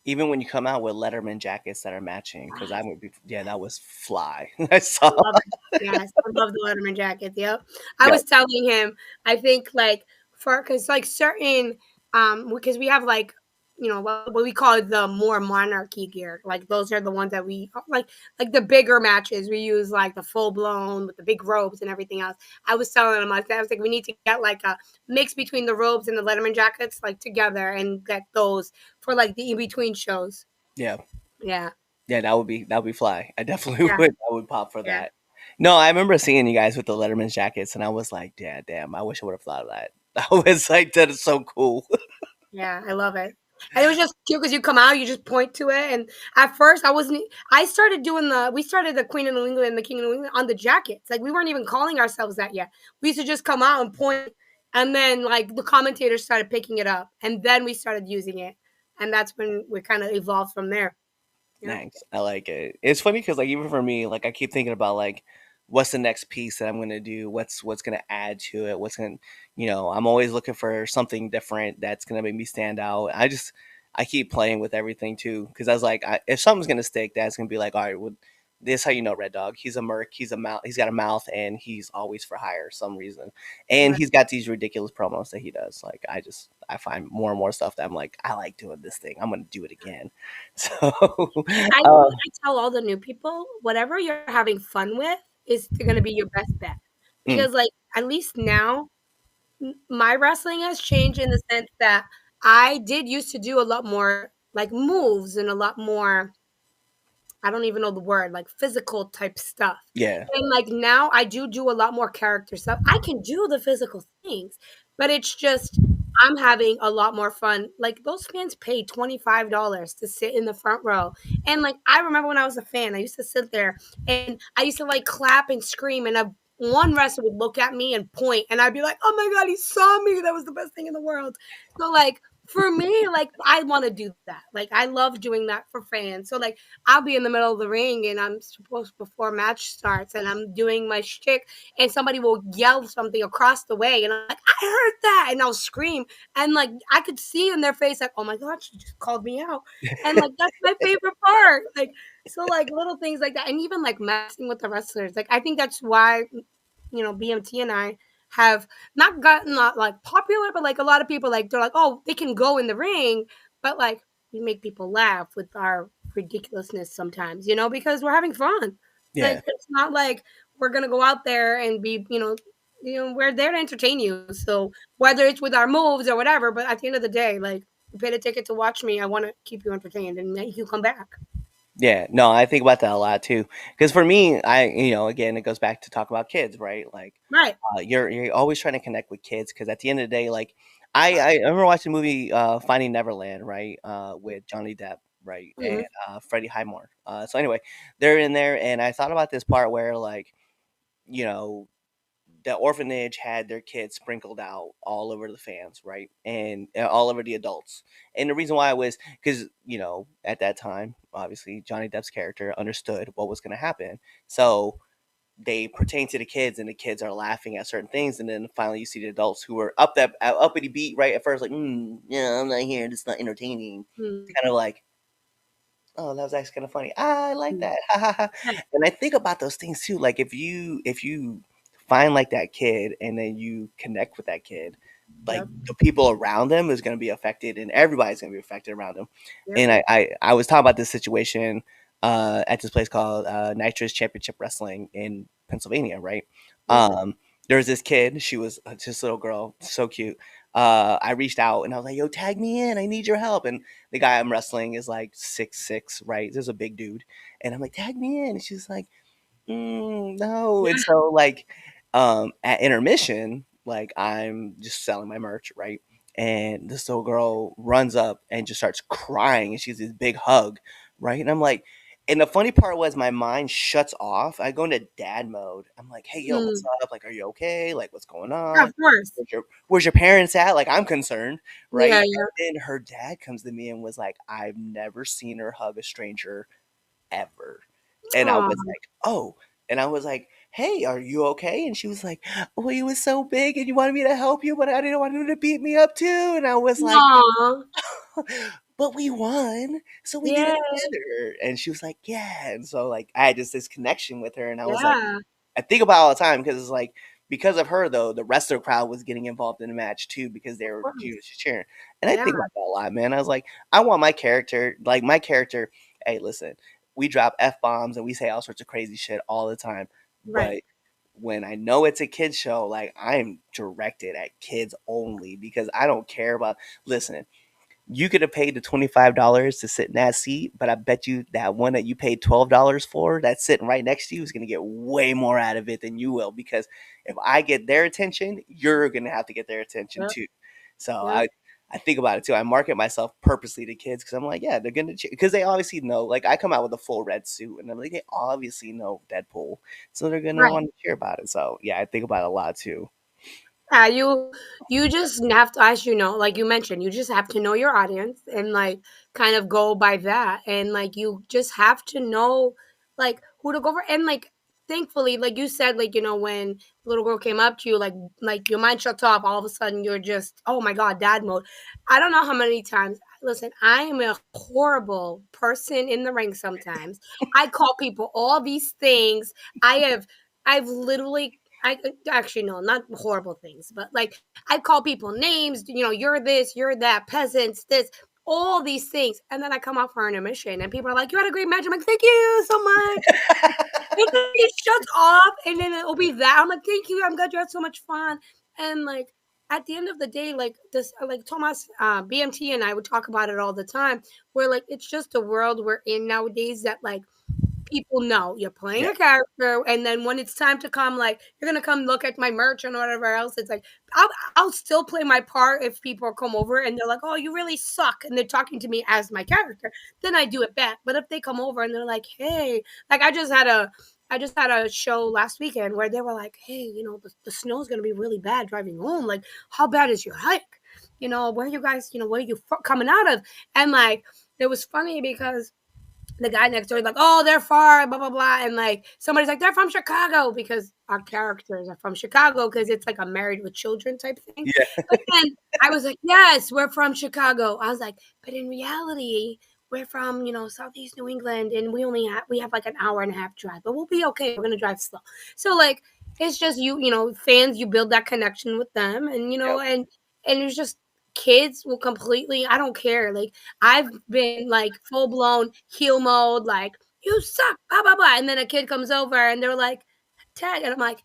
Even when you come out with Letterman jackets that are matching, because I Yes, would be, yeah, that was fly. I saw. I love it. Yes, I love the Letterman jackets, yep. I Yeah, was telling him, I think, like, for because like, certain, because we have, like, what we call the more monarchy gear, like, those are the ones that we like the bigger matches, we use, like, the full-blown with the big robes and everything else. I was telling him, I was like, "We need to get, like, a mix between the robes and the Letterman jackets, like, together and get those for, like, the in-between shows." yeah, Yeah. yeah. That would be fly. I definitely Yeah, would. I would pop for yeah. that. No, I remember seeing you guys with the Letterman jackets, and I was like, yeah, damn. I wish I would have thought of that. I was like, that is so cool. Yeah, I love it. And it was just cute because you come out, you just point to it. And at first, I wasn't. I started doing we started the Queen of New England and the King of New England on the jackets. Like we weren't even calling ourselves that yet. We used to just come out and point, and then like the commentators started picking it up, and then we started using it, and that's when we kind of evolved from there. Yep. Nice. I like it. It's funny because like even for me, like I keep thinking about like what's the next piece that I'm gonna do, what's gonna add to it, what's gonna I'm always looking for something different that's gonna make me stand out. I keep playing with everything too because I was like, if something's gonna stick, that's gonna be like, all right, well, this how you know Red Dog. He's a merc. He's a mouth. He's got a mouth, and he's always for hire for some reason. And Right. he's got these ridiculous promos that he does. Like I find more and more stuff that I'm like, I like doing this thing. I'm gonna do it again. So I tell all the new people, whatever you're having fun with is going to be your best bet mm, because, like, at least now my wrestling has changed in the sense that I did used to do a lot more like moves and a lot more I don't even know the word, like physical type stuff. yeah. And like now I do a lot more character stuff. I can do the physical things, but it's just I'm having a lot more fun. Like those fans paid $25 to sit in the front row. And like I remember when I was a fan, I used to sit there and I used to like clap and scream and one wrestler would look at me and point and I'd be like, "Oh my god, he saw me. That was the best thing in the world." So like for me, like I want to do that. Like I love doing that for fans. So like I'll be in the middle of the ring and I'm supposed before match starts and I'm doing my shtick and somebody will yell something across the way and I'm like, I heard that and I'll scream and like I could see in their face like, oh my god, she just called me out. And like that's my favorite part. Like so like little things like that. And even like messing with the wrestlers. Like I think that's why, BMT and I have not gotten like popular, but like a lot of people like they're like, oh, they can go in the ring, but like we make people laugh with our ridiculousness sometimes, because we're having fun. Yeah. Like it's not like we're gonna go out there and be, we're there to entertain you. So whether it's with our moves or whatever, but at the end of the day, like you paid a ticket to watch me, I want to keep you entertained and make you come back. Yeah. No, I think about that a lot too. Because for me, again, it goes back to talk about kids, right? Like, Right. you're always trying to connect with kids because at the end of the day, like, I remember watching the movie Finding Neverland, right? With Johnny Depp, right, and Hmm. Freddie Highmore. So anyway, they're in there, and I thought about this part where like, you know, the orphanage had their kids sprinkled out all over the fans, right? And all over the adults. And the reason why was because, at that time, obviously, Johnny Depp's character understood what was going to happen. So they pertain to the kids, and the kids are laughing at certain things. And then finally, you see the adults who were uppity beat, right? At first, like, yeah, I'm not here. It's not entertaining. Hmm. Kind of like, Oh, that was actually kind of funny. I like Mm. that. Ha, ha, ha. Yeah. And I think about those things too. Like if you find like that kid and then you connect with that kid, like Yep. the people around them is going to be affected, and everybody's going to be affected around them. Yep. And I was talking about this situation at this place called Nitrous Championship Wrestling in Pennsylvania, right? Yep. There was this kid. She was just a little girl, so cute. I reached out and I was like, "Yo, tag me in. I need your help." And the guy I'm wrestling is like 6'6", right? There's a big dude. And I'm like, tag me in. And she's like, no. And Yeah. so like at intermission, like I'm just selling my merch, right? And this little girl runs up and just starts crying and she's this big hug, right? And I'm like, and the funny part was my mind shuts off. I go into dad mode. I'm like, hey, yo, what's Mm. up? Like, are you okay? Like, what's going Yeah, on? of course. Where's your parents at? Like, I'm concerned, right? Yeah, And yeah. then her dad comes to me and was like, I've never seen her hug a stranger ever. And I was Aw. like, oh. And I was like, hey, are you okay? And she was like, oh, he was so big and you wanted me to help you, but I didn't want him to beat me up too. And I was like, Aw. but we won, so we did it Yeah. together. And she was like, yeah. And so like I had just this connection with her, and I was like, Yeah. I think about it all the time because it's like because of her though, the rest of the crowd was getting involved in the match too because they Of were she course. was cheering. And I Yeah. think about that a lot, man. I was like, I want my character, hey, listen, we drop F bombs and we say all sorts of crazy shit all the time. Right. But when I know it's a kid's show, like I'm directed at kids only because I don't care about listen, you could have paid the $25 to sit in that seat, but I bet you that one that you paid $12 for that's sitting right next to you is going to get way more out of it than you will because if I get their attention, you're going to have to get their attention Yep. too. So Yep. I think about it too. I market myself purposely to kids because I'm like, yeah, they're gonna because they obviously know. Like I come out with a full red suit, and I'm like, they obviously know Deadpool, so they're gonna Right. want to hear about it. So yeah, I think about it a lot too. Yeah, you just have to, as you know, like you mentioned, you just have to know your audience and like kind of go by that. And like you just have to know like who to go for. And like thankfully, like you said, like, when the little girl came up to you, like your mind shuts off, all of a sudden you're just, oh my God, dad mode. I don't know how many times. Listen, I am a horrible person in the ring sometimes. I call people all these things. I've literally actually no, not horrible things, but like I call people names, you're this, you're that, peasants, this, all these things. And then I come out for an intermission and people are like, you had a great match. I'm like, thank you so much. And then it shuts off and then it'll be that. I'm like, thank you. I'm glad you had so much fun. And like at the end of the day, like this, like Thomas, BMT and I would talk about it all the time, where like it's just the world we're in nowadays that like people know you're playing Yeah. a character, and then when it's time to come, like you're gonna come look at my merch and whatever else, it's like I'll still play my part if people come over and they're like, "Oh, you really suck," and they're talking to me as my character. Then I do it back. But if they come over and they're like, "Hey," like I just had a show last weekend where they were like, "Hey, the snow's gonna be really bad driving home. Like, how bad is your hike? Where you guys, where you coming out of?" And like it was funny because the guy next door is like, "Oh, they're far, blah blah blah," and like somebody's like, "They're from Chicago," because our characters are from Chicago because it's like a married with children type thing. Yeah. But then I was like, "Yes, we're from Chicago." I was like, "But in reality, we're from Southeast New England, and we have like an hour and a half drive, but we'll be okay. We're gonna drive slow." So like, it's just fans. You build that connection with them, and Yep. and it's just kids will completely. I don't care. Like I've been like full blown heel mode, like you suck, blah blah blah, and then a kid comes over and they're like, tag, and I'm like,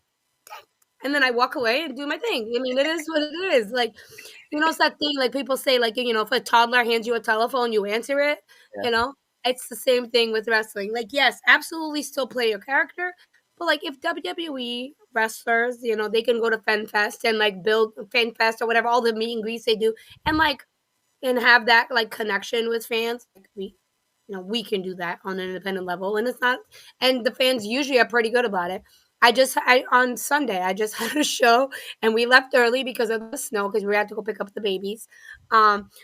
and then I walk away and do my thing. I mean, it is what it is. Like, it's that thing like people say, like, if a toddler hands you a telephone, you answer it. Yeah. You know, it's the same thing with wrestling. Like, yes, absolutely, still play your character, but like if WWE wrestlers, they can go to FenFest and like build FenFest or whatever, all the meet and greets they do, and like and have that like connection with fans. Like we can do that on an independent level, and it's not. And the fans usually are pretty good about it. I on Sunday I just had a show and we left early because of the snow because we had to go pick up the babies.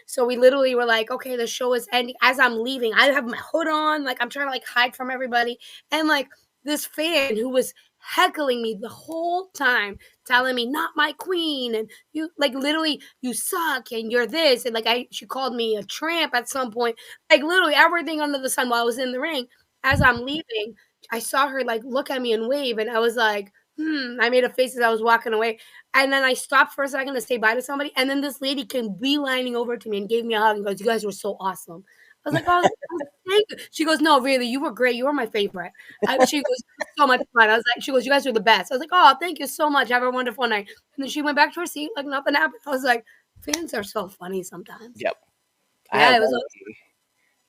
So we literally were like, okay, the show is ending. As I'm leaving, I have my hood on, like I'm trying to like hide from everybody, and like this fan who was heckling me the whole time, telling me not my queen, and you like literally you suck and you're this, and like she called me a tramp at some point, like literally everything under the sun while I was in the ring. As I'm leaving, I saw her like look at me and wave, and I was like, I made a face as I was walking away. And then I stopped for a second to say bye to somebody, and then this lady came beelining over to me and gave me a hug and goes, "You guys were so awesome." I was like, "Oh, thank you." She goes, "No, really, you were great. You were my favorite." She goes, "It was so much fun." I was like, she goes, "You guys are the best." I was like, "Oh, thank you so much. Have a wonderful night." And then she went back to her seat like nothing happened. I was like, fans are so funny sometimes. Yep. I had Yeah, it was one awesome. lady.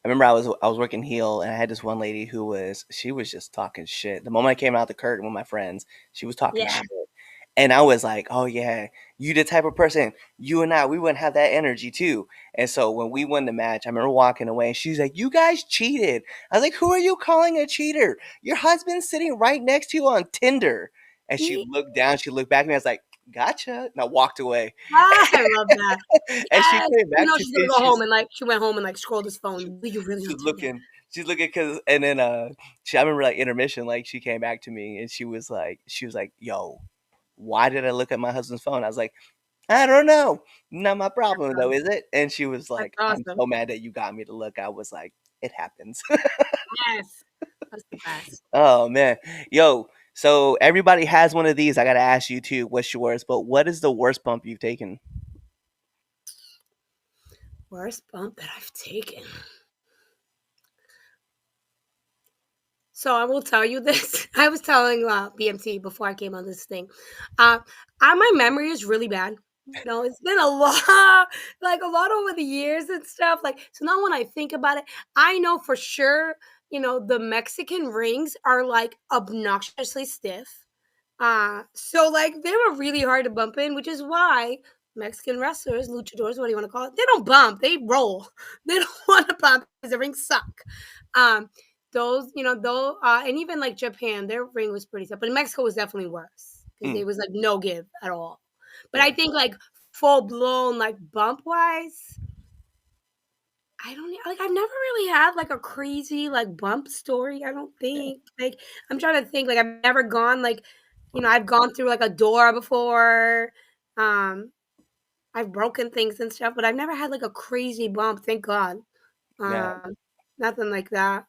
I remember I was working heel, and I had this one lady who was just talking shit. The moment I came out the curtain with my friends, she was talking Yeah. shit. And I was like, "Oh yeah, you the type of person, you and I, we wouldn't have that energy too." And so when we won the match, I remember walking away and she's like, "You guys cheated." I was like, "Who are you calling a cheater? Your husband's sitting right next to you on Tinder." And she Ye looked down, she looked back at me, I was like, "Gotcha." And I walked away. I love that. And she Yes. came You back know to she's me gonna and go home and, like she went home and, like, scrolled his she phone. "Were you really on she's Tinder?" looking she's looking because and then I remember like intermission, like she came back to me and she was like, "Yo, why did I look at my husband's phone?" I was like, "I don't know. Not my problem though, Um, is it?" And she was that's like, "I'm awesome. so mad that you got me to look." I was like, "It happens." Yes. That's the best. Oh man. Yo, so everybody has one of these. I gotta ask you too, what's yours? But what is the worst bump you've taken? Worst bump that I've taken. So I will tell you this. I was telling BMT before I came on this thing. Uh, my memory is really bad. You know, it's been a lot, like a lot over the years and stuff. Like, so now when I think about it, I know for sure, the Mexican rings are like obnoxiously stiff. So like they were really hard to bump in, which is why Mexican wrestlers, luchadors, what do you want to call it? They don't bump, they roll. They don't want to bump because the rings suck. Um, those, though, and even like Japan, their ring was pretty tough, but Mexico was definitely worse because Mm, it was like no give at all. But I yeah, think like full blown like bump wise, I don't like I've never really had like a crazy like bump story, I don't yeah, think. Like I'm trying to think like I've never gone like I've gone through like a door before. Um I've broken things and stuff, but I've never had like a crazy bump, thank God. yeah. Um Nothing like that.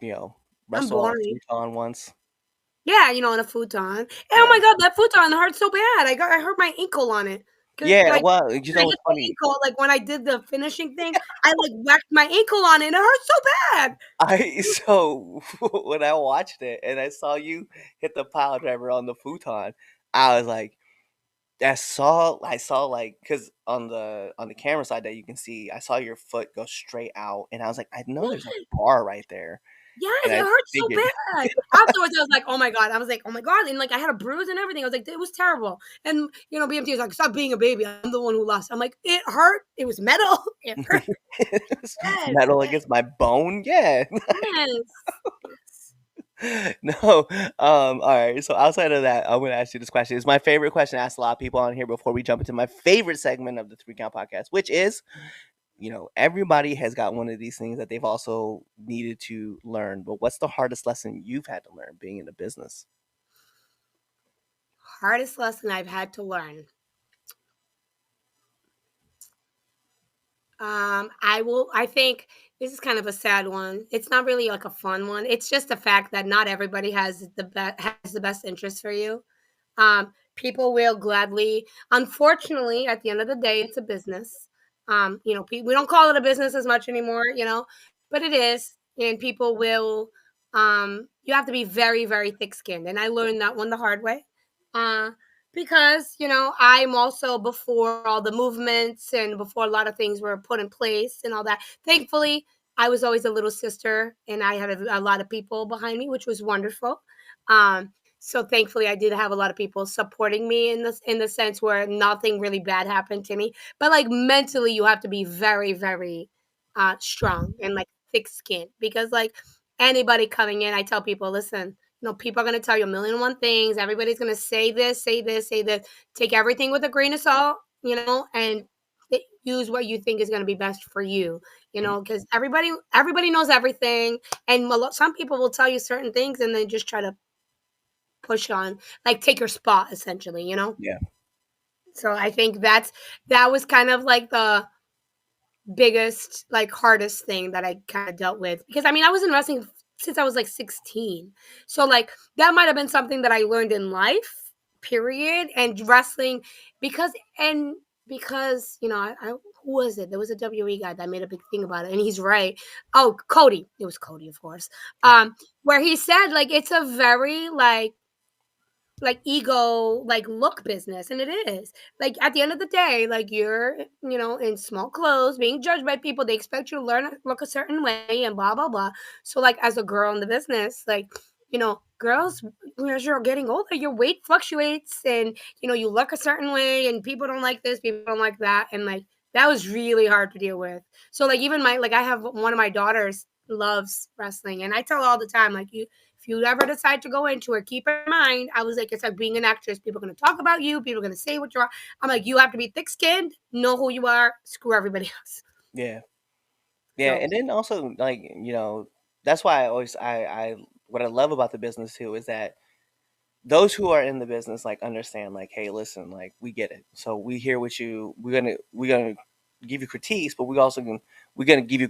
You know, I'm wrestle on a boring. futon once. Yeah, on a futon. And oh Yeah. my God, that futon hurt so bad. I hurt my ankle on it. Cause Yeah, like well, when I what's hit the funny? ankle, like when I did the finishing thing, I like whacked my ankle on it and it hurt so bad. I so when I watched it and I saw you hit the pile driver on the futon, I was like, I saw like because on the camera side that you can see, I saw your foot go straight out, and I was like, I know there's a bar right there, Yes, and it I hurt so figured bad. Afterwards, I was like, "Oh my God." I was like, "Oh my God." And like I had a bruise and everything. I was like, "It was terrible." And BMT was like, "Stop being a baby. I'm the one who lost." I'm like, "It hurt. It was metal. It hurt." it Yes. metal against my bone. Yeah, Yes. Yes. no. All right. So outside of that, I'm gonna ask you this question. It's my favorite question. I ask a lot of people on here before we jump into my favorite segment of the Three Count Podcast, which is everybody has got one of these things that they've also needed to learn. But what's the hardest lesson you've had to learn being in the business? Hardest lesson I've had to learn. I think this is kind of a sad one. It's not really like a fun one. It's just the fact that not everybody has the best interest for you. People will gladly, unfortunately, at the end of the day, it's a business. We don't call it a business as much anymore, but it is, and people will. You have to be very, very thick-skinned, and I learned that one the hard way. Uh, because I'm also before all the movements and before a lot of things were put in place and all that. Thankfully, I was always a little sister, and I had a lot of people behind me, which was wonderful. So thankfully, I did have a lot of people supporting me in the sense where nothing really bad happened to me. But like mentally, you have to be very, very strong and like thick skinned because like anybody coming in, I tell people, listen, people are going to tell you a million and one things. Everybody's going to say this, say this, say this. Take everything with a grain of salt, and use what you think is going to be best for you, because everybody knows everything, and some people will tell you certain things and then just try to push on, like take your spot essentially. Yeah. So I think that was kind of like the biggest, like, hardest thing that I kind of dealt with, because I mean I was in wrestling since I was like 16. So like that might have been something that I learned in life, period, and wrestling because and because who was it? There was a WE guy that made a big thing about it, and he's right. Oh, Cody. It was Cody, of course. Where he said like it's a very like ego like look business, and it is like at the end of the day, like you're in small clothes being judged by people. They expect you to look a certain way and blah blah blah. So like as a girl in the business, like girls, as you're getting older, your weight fluctuates, and you look a certain way, and people don't like this, people don't like that, and like that was really hard to deal with. So like even my, like, I have one of my daughters loves wrestling, and I tell her all the time, like, if you ever decide to go into it, keep in mind, I was like, it's like being an actress. People are going to talk about you. People are going to say what you are. I'm like, you have to be thick-skinned, know who you are, screw everybody else. Yeah. Yeah. So, And then also, like, that's why I what I love about the business too is that those who are in the business like understand, like, hey, listen, like, we get it, so we hear what you, we're gonna give you critiques, but we're gonna give you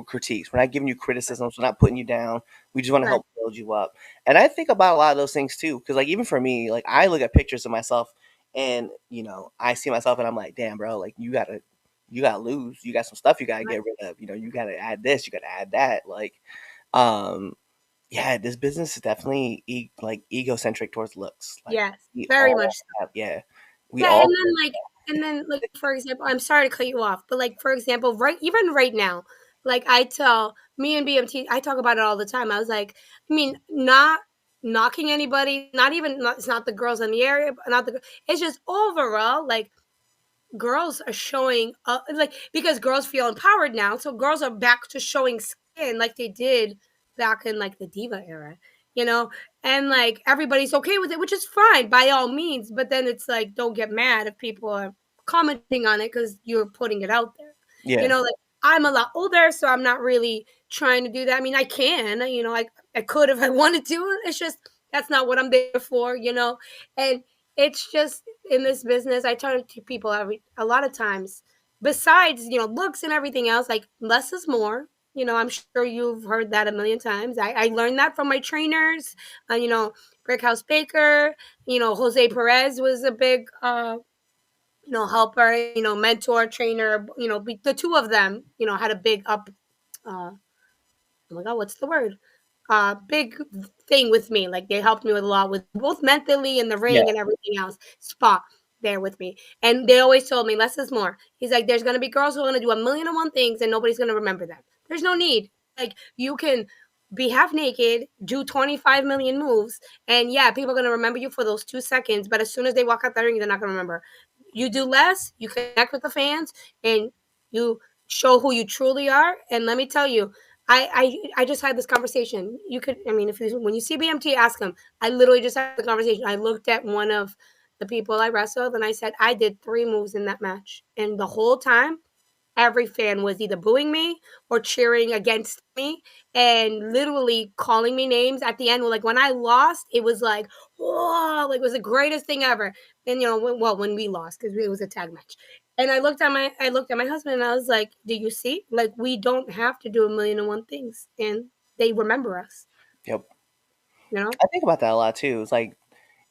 critiques. We're not giving you criticisms, we're not putting you down, we just want to right, help build you up. And I think about a lot of those things too, because like even for me, like I look at pictures of myself and I see myself and I'm like, damn bro, like you gotta lose, you got some stuff you gotta right. get rid of, you gotta add this, you gotta add that, like um yeah, this business is definitely like egocentric towards looks. Like Yes, we very all much so. have, yeah, we Yeah, all. and then, like, for example, I'm sorry to cut you off, but, like, for example, even right now, like, I tell me and BMT, I talk about it all the time. I was like, I mean, not knocking anybody, not even, it's not the girls in the area, not it's just overall, like, girls are showing like, because girls feel empowered now, so girls are back to showing skin like they did back in like the diva era, you know and like everybody's okay with it, which is fine by all means, but then it's like, don't get mad if people are commenting on it because you're putting it out there. Yeah, Like, I'm a lot older, so I'm not really trying to do that. I mean, I can, I could if I wanted to. It's just that's not what I'm there for, and it's just, in this business, I tell to people a lot of times, besides, looks and everything else, like, less is more. I'm sure you've heard that a million times. I learned that from my trainers. Brickhouse Baker, Jose Perez was a big, helper, mentor, trainer, the two of them, had a big uh, oh my god, what's the word? Big thing with me. Like, they helped me with a lot, with both mentally and the yeah, ring and everything else. Spot there with me. And they always told me less is more. He's like, there's gonna be girls who are gonna do a million and one things and nobody's gonna remember them. There's no need. Like, you can be half naked, do 25 million moves, and yeah, people are gonna remember you for those 2 seconds, but as soon as they walk out the ring, they're not gonna remember. You do less, you connect with the fans, and you show who you truly are. And let me tell you, I just had this conversation. You could, I mean, if you, when you see BMT, ask him. I literally just had the conversation. I looked at one of the people I wrestled, and I said, I did 3 moves in that match, and the whole time, every fan was either booing me or cheering against me, and literally calling me names at the end. Like, when I lost, it was like, whoa, like, it was the greatest thing ever. And when we lost, because it was a tag match. And I looked at my husband, and I was like, do you see? Like, we don't have to do a million and one things, and they remember us, yep. you know? I think about that a lot too. It's like,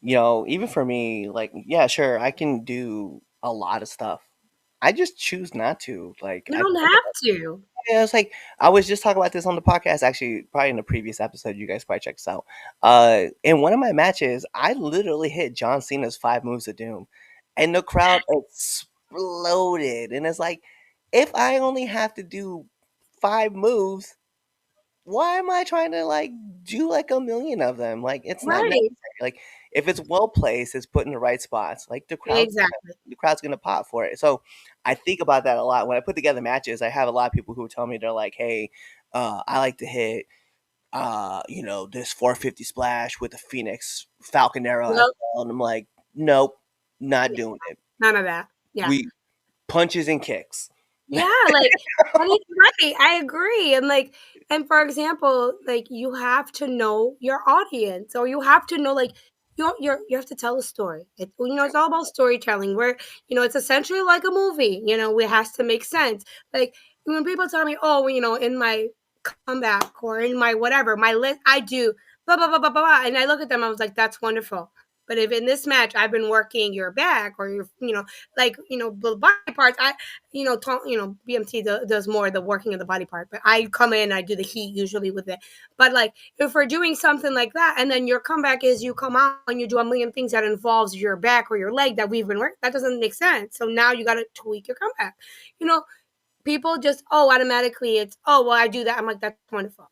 even for me, like, yeah, sure, I can do a lot of stuff. I just choose not to. Like, You don't have to. yeah, it's like I was just talking about this on the podcast, actually, probably in the previous episode. You guys probably check this out. In one of my matches, I literally hit John Cena's 5 moves of doom, and the crowd exploded. And it's like, if I only have to do 5 moves, why am I trying to like do like a million of them? Like, it's not Right. necessary. Like, if it's well placed, it's put in the right spots. Like, Exactly. the crowd's gonna pop for it. So I think about that a lot when I put together matches. I have a lot of people who tell me, they're like, "Hey, I like to hit, this 450 splash with a Phoenix Falcon arrow as Well, well," and I'm like, "Nope, not yeah, doing it. none of that. Yeah. We punches and kicks. Yeah, like, and he's right, I agree, and, like, and for example, like, you have to know your audience, or you have to know, like, you have to tell a story. It's all about storytelling, where, it's essentially like a movie, it has to make sense. Like, when people tell me, "Oh, well, in my comeback or in my whatever, my list, I do blah, blah, blah, blah, blah, blah," and I look at them, I was like, "That's wonderful." But if in this match I've been working your back or your, like, the body parts, BMT does more of the working of the body part, but I come in, I do the heat usually with it. But like, if we're doing something like that, and then your comeback is you come out and you do a million things that involves your back or your leg that we've been working, that doesn't make sense. So now you got to tweak your comeback. You know, People just, automatically it's, well, I do that. I'm like, that's wonderful.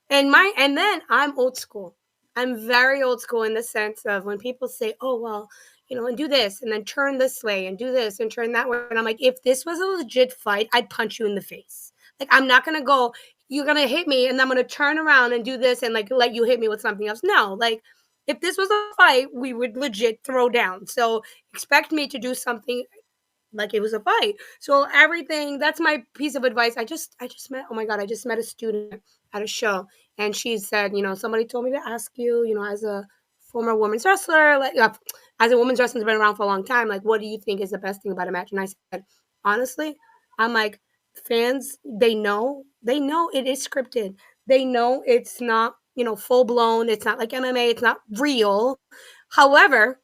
And then I'm old school. I'm very old school in the sense of when people say, "Oh, well, and do this and then turn this way and do this and turn that way." And I'm like, if this was a legit fight, I'd punch you in the face. Like, I'm not gonna go, you're gonna hit me and I'm gonna turn around and do this and like let you hit me with something else. No, like, if this was a fight, we would legit throw down. So expect me to do something like it was a fight. So everything, that's my piece of advice. I just met, oh my god, I just met a student at a show, and she said, somebody told me to ask you, as a former women's wrestler, like, as a women's wrestler's been around for a long time, like, what do you think is the best thing about a match? And I said, honestly, I'm like, fans, they know it is scripted. They know it's not, full blown. It's not like MMA. It's not real. However,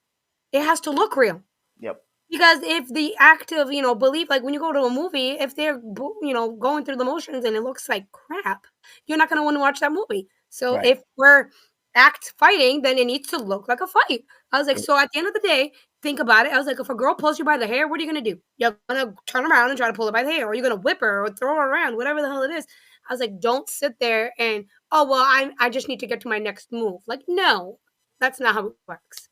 it has to look real. Yep. Because if the act of, belief, like when you go to a movie, if they're, going through the motions and it looks like crap, you're not going to want to watch that movie. So Right. if we're act fighting, then it needs to look like a fight. I was like, Yep. so at the end of the day, think about it. I was like, if a girl pulls you by the hair, what are you going to do? You're going to turn around and try to pull her by the hair, or you're going to whip her or throw her around, whatever the hell it is. I was like, don't sit there and, oh, well, I just need to get to my next move. Like, no, that's not how it works.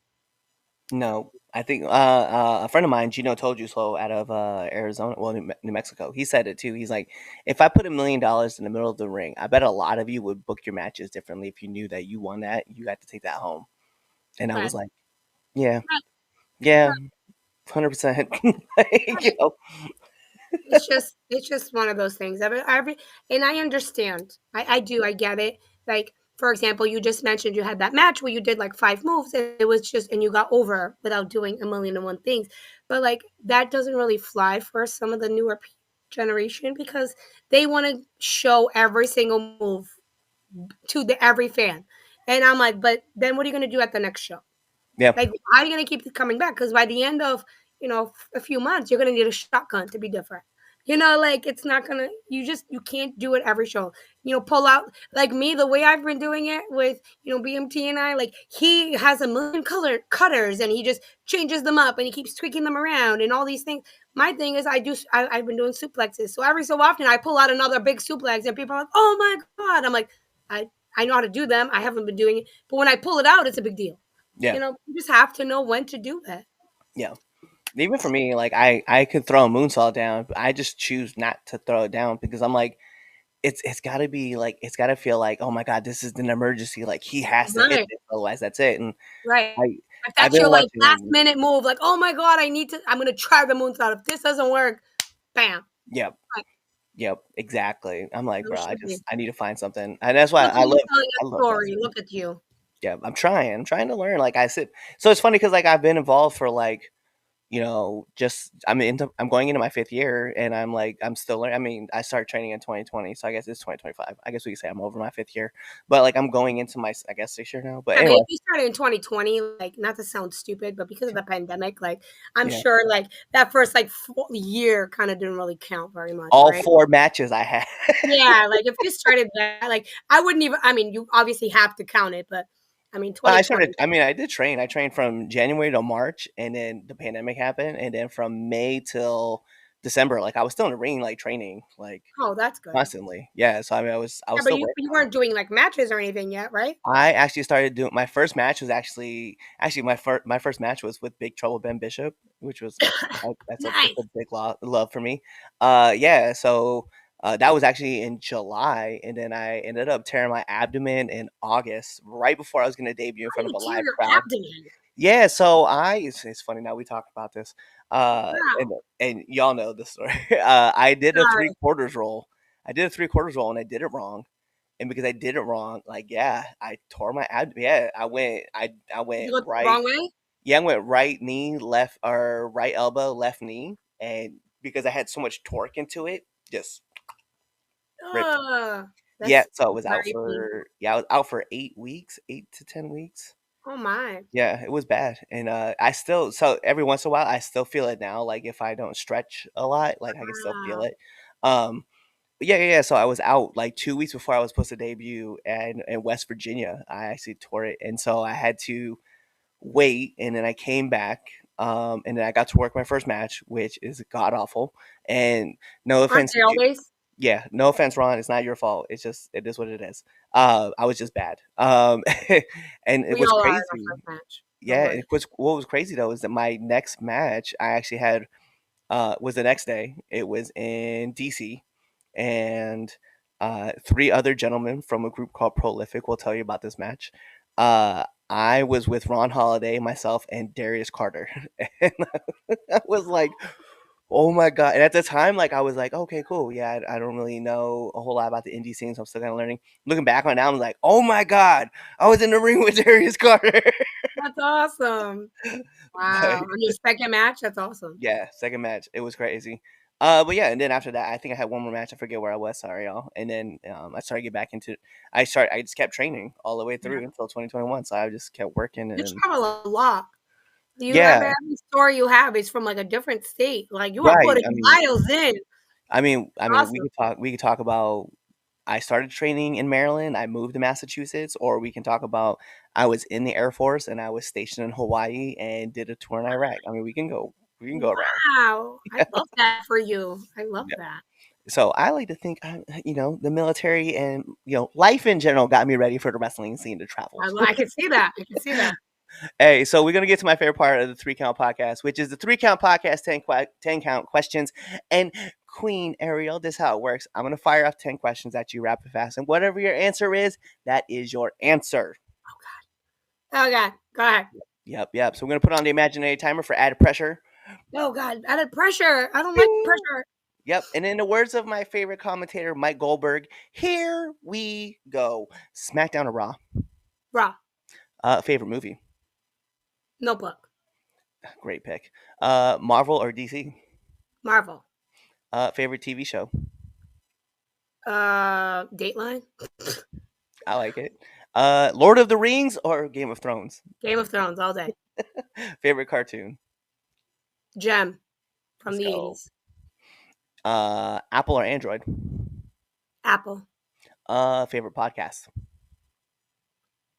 No, I think a friend of mine, Gino told you so, out of Arizona, well, New Mexico. He said it too. He's like, if I put $1 million in the middle of the ring, I bet a lot of you would book your matches differently if you knew that you won that, you got to take that home. And I Right. was like, yeah, Right. yeah, 100%. Right. It's just one of those things. And I understand. I do. I get it. Like, for example, you just mentioned you had that match where you did like 5 moves, and it was just, and you got over without doing a million and one things. But like, that doesn't really fly for some of the newer generation, because they want to show every single move to every fan. And I'm like, but then what are you going to do at the next show? Yeah, Like, how are you gonna keep coming back? Because by the end of, a few months, you're gonna need a shotgun to be different. Like, it's not gonna. You can't do it every show. Pull out like me, the way I've been doing it with, BMT and I. Like, he has a million color cutters, and he just changes them up, and he keeps tweaking them around, and all these things. My thing is, I've been doing suplexes, so every so often I pull out another big suplex, and people are like, "Oh my god!" I'm like, I know how to do them. I haven't been doing it, but when I pull it out, it's a big deal. yeah, You just have to know when to do that. yeah. Even for me, like I could throw a moonsault down, but I just choose not to throw it down because I'm like, it's got to be like, it's got to feel like, oh my god, this is an emergency. Like he has to hit Right, this, otherwise that's it. And right. I If I've that's been your, like, last watching. minute move, like, "Oh my god, I'm gonna try the moonsault. If this doesn't work, bam." Yep, Right, yep, exactly. I'm like, so bro, it should be. I need to find something, and that's why Look at you telling I a love story, wrestling. look at you. Yeah, I'm trying to learn. Like I said, so it's funny because like I've been involved for like, just I'm going into my 5th year, and I'm like I'm still learning. I mean, I started training in 2020, so I guess it's 2025. I guess we could say I'm over my 5th year, but like I'm going into my, I guess, 6th year now. But Yeah, but anyway, if you started in 2020, like, not to sound stupid, but because of the pandemic, like, I'm yeah, sure, like, that first, like, year kinda didn't really count very much, all right? 4 matches I had. Yeah, like, if you started that, like, I wouldn't even, I mean, you obviously have to count it, but, I mean, I started. 2020. I mean, I did train. I trained from January to March, and then the pandemic happened, and then from May till December, like I was still in the ring, like training, like Oh, that's good. constantly. Yeah, so I mean, I Yeah, was but still you working. weren't doing, like, matches or anything yet, right? I actually started doing my first match was actually my first match was with Big Trouble Ben Bishop, which was that's a Nice. big love for me. Yeah, so that was actually in July, and then I ended up tearing my abdomen in August, right before I was going to debut in How do front of you a tear live your crowd. abdomen? Yeah, so it's funny now we talk about this. Wow. And y'all know the story. I did a Sorry. 3/4 roll. I did a 3/4 roll and I did it wrong. And because I did it wrong, like yeah, I tore my ab. Yeah, I You went go the right. wrong way? Yeah, I went right knee, left or right elbow, left knee, and because I had so much torque into it, just ripped. Ugh. Yeah, That's so I was out very painful. for I was out for 8 weeks, 8 to 10 weeks. Oh my. Yeah, it was bad, and I still so every once in a while I still feel it now. Like if I don't stretch a lot, like I can still feel Wow. it. But yeah. So I was out like 2 weeks before I was supposed to debut, and in West Virginia, I actually tore it, and so I had to wait, and then I came back, and then I got to work my first match, which is god awful. And no Aren't offense they to you, always? yeah, no offense, Ron. It's not your fault. It's just it is what it is. I was just bad. And it We was all are in our crazy. first match. Don't Yeah, worry. it was what was crazy though is that my next match I actually had was the next day. It was in DC, and three other gentlemen from a group called Prolific will tell you about this match. I was with Ron Holiday, myself, and Darius Carter, and I was like, "Oh my god!" And at the time, like I was like, "Okay, cool. Yeah, I don't really know a whole lot about the indie scene, so I'm still kind of learning." Looking back on it now, I'm like, "Oh my god, I was in the ring with Darius Carter." That's awesome. But Wow. On your second match? That's awesome. yeah, second match. It was crazy. But yeah, and then after that, I think I had one more match. I forget where I was. Sorry, y'all. And then I started to get back into. I just kept training all the way Yeah. through until 2021. So I just kept working You and travel a lot. You yeah, every story you have is from, like, a different state. Like, you are right. putting miles in. We Awesome. could talk about. I started training in Maryland. I moved to Massachusetts, or we can talk about I was in the Air Force and I was stationed in Hawaii and did a tour in Iraq. I mean, we can go around. Wow. I love that for you. I love Yeah. that. So I like to think, the military and life in general got me ready for the wrestling scene to travel. I can see that. I can see that. Hey, so we're gonna get to my favorite part of the 3 Count podcast, which is the 3 Count podcast, 10 count questions. And Queen Ariel, this is how it works. I'm gonna fire off 10 questions at you rapid fast, and whatever your answer is, that is your answer. Oh god. Go ahead. Yep. So we're gonna put on the imaginary timer for added pressure. Oh god. Added pressure. I don't like Bing! pressure. Yep. And in the words of my favorite commentator, Mike Goldberg, here we go. SmackDown or Raw? Raw. Favorite movie? Notebook. Great pick. Marvel or DC? Marvel. Favorite TV show? Dateline. I like it. Lord of the Rings or Game of Thrones? Game of Thrones all day. Favorite cartoon? Gem from Let's the go. 80s. Apple or Android? Apple. Favorite podcast?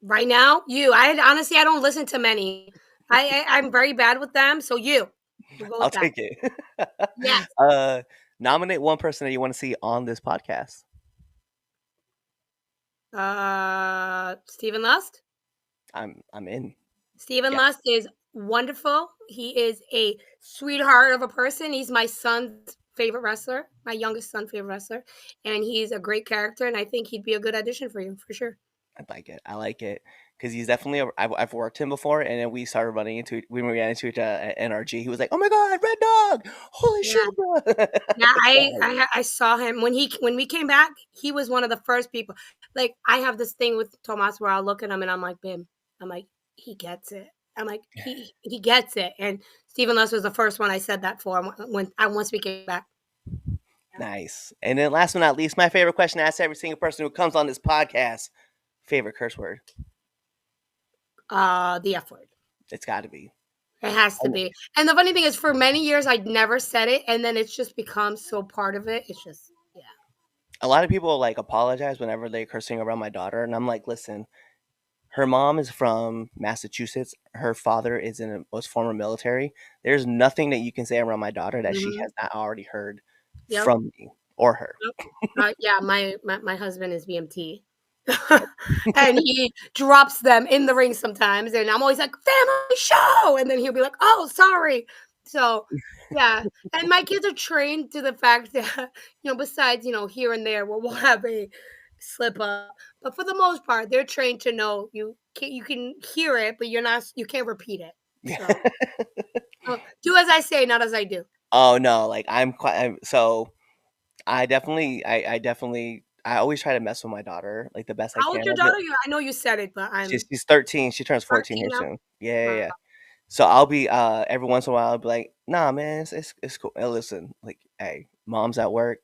Right now, you. I honestly I don't listen to many. I'm very bad with them, so you. We'll go I'll with that. take it. Yes. Nominate one person that you want to see on this podcast. Stephen Lust. I'm in. Stephen Yeah, Lust is wonderful. He is a sweetheart of a person. He's my son's favorite wrestler, my youngest son's favorite wrestler, and he's a great character. And I think he'd be a good addition for you for sure. I like it because he's definitely. I've worked him before, and then we started running into. We ran into each other at NRG. He was like, "Oh my god, Red Dog! Holy Yeah, shit, bro!" yeah. I saw him when we came back. He was one of the first people. Like I have this thing with Tomas where I'll look at him and I'm like, Bim. I'm like, he gets it. I'm like, he gets it. And Stephen Lust was the first one I said that for when I once we came back. Nice. And then last but not least, my favorite question I ask every single person who comes on this podcast. Favorite curse word? The F word. It's got to be. It has to be. And the funny thing is, for many years, I'd never said it, and then it's just become so part of it. It's just, yeah. A lot of people like apologize whenever they cursing around my daughter, and I'm like, listen, her mom is from Massachusetts. Her father was former military. There's nothing that you can say around my daughter that she Hmm. has not already heard Yep. from me or her. Yep. Yeah, my husband is BMT. And he drops them in the ring sometimes, and I'm always like, "Family show," and then he'll be like, "Oh, sorry." So, yeah, and my kids are trained to the fact that besides here and there where we'll have a slip up, but for the most part, they're trained to know you can hear it, but you can't repeat it. Yeah. So, Do as I say, not as I do. Oh no, like so I definitely, I always try to mess with my daughter like the best I How old's can. your daughter? I know you said it, but I'm She's 13. She turns 14 13 here now. soon. Yeah, yeah, Wow. yeah. So I'll be every once in a while I'll be like, nah, man, it's cool. Hey, listen, like, hey, mom's at work,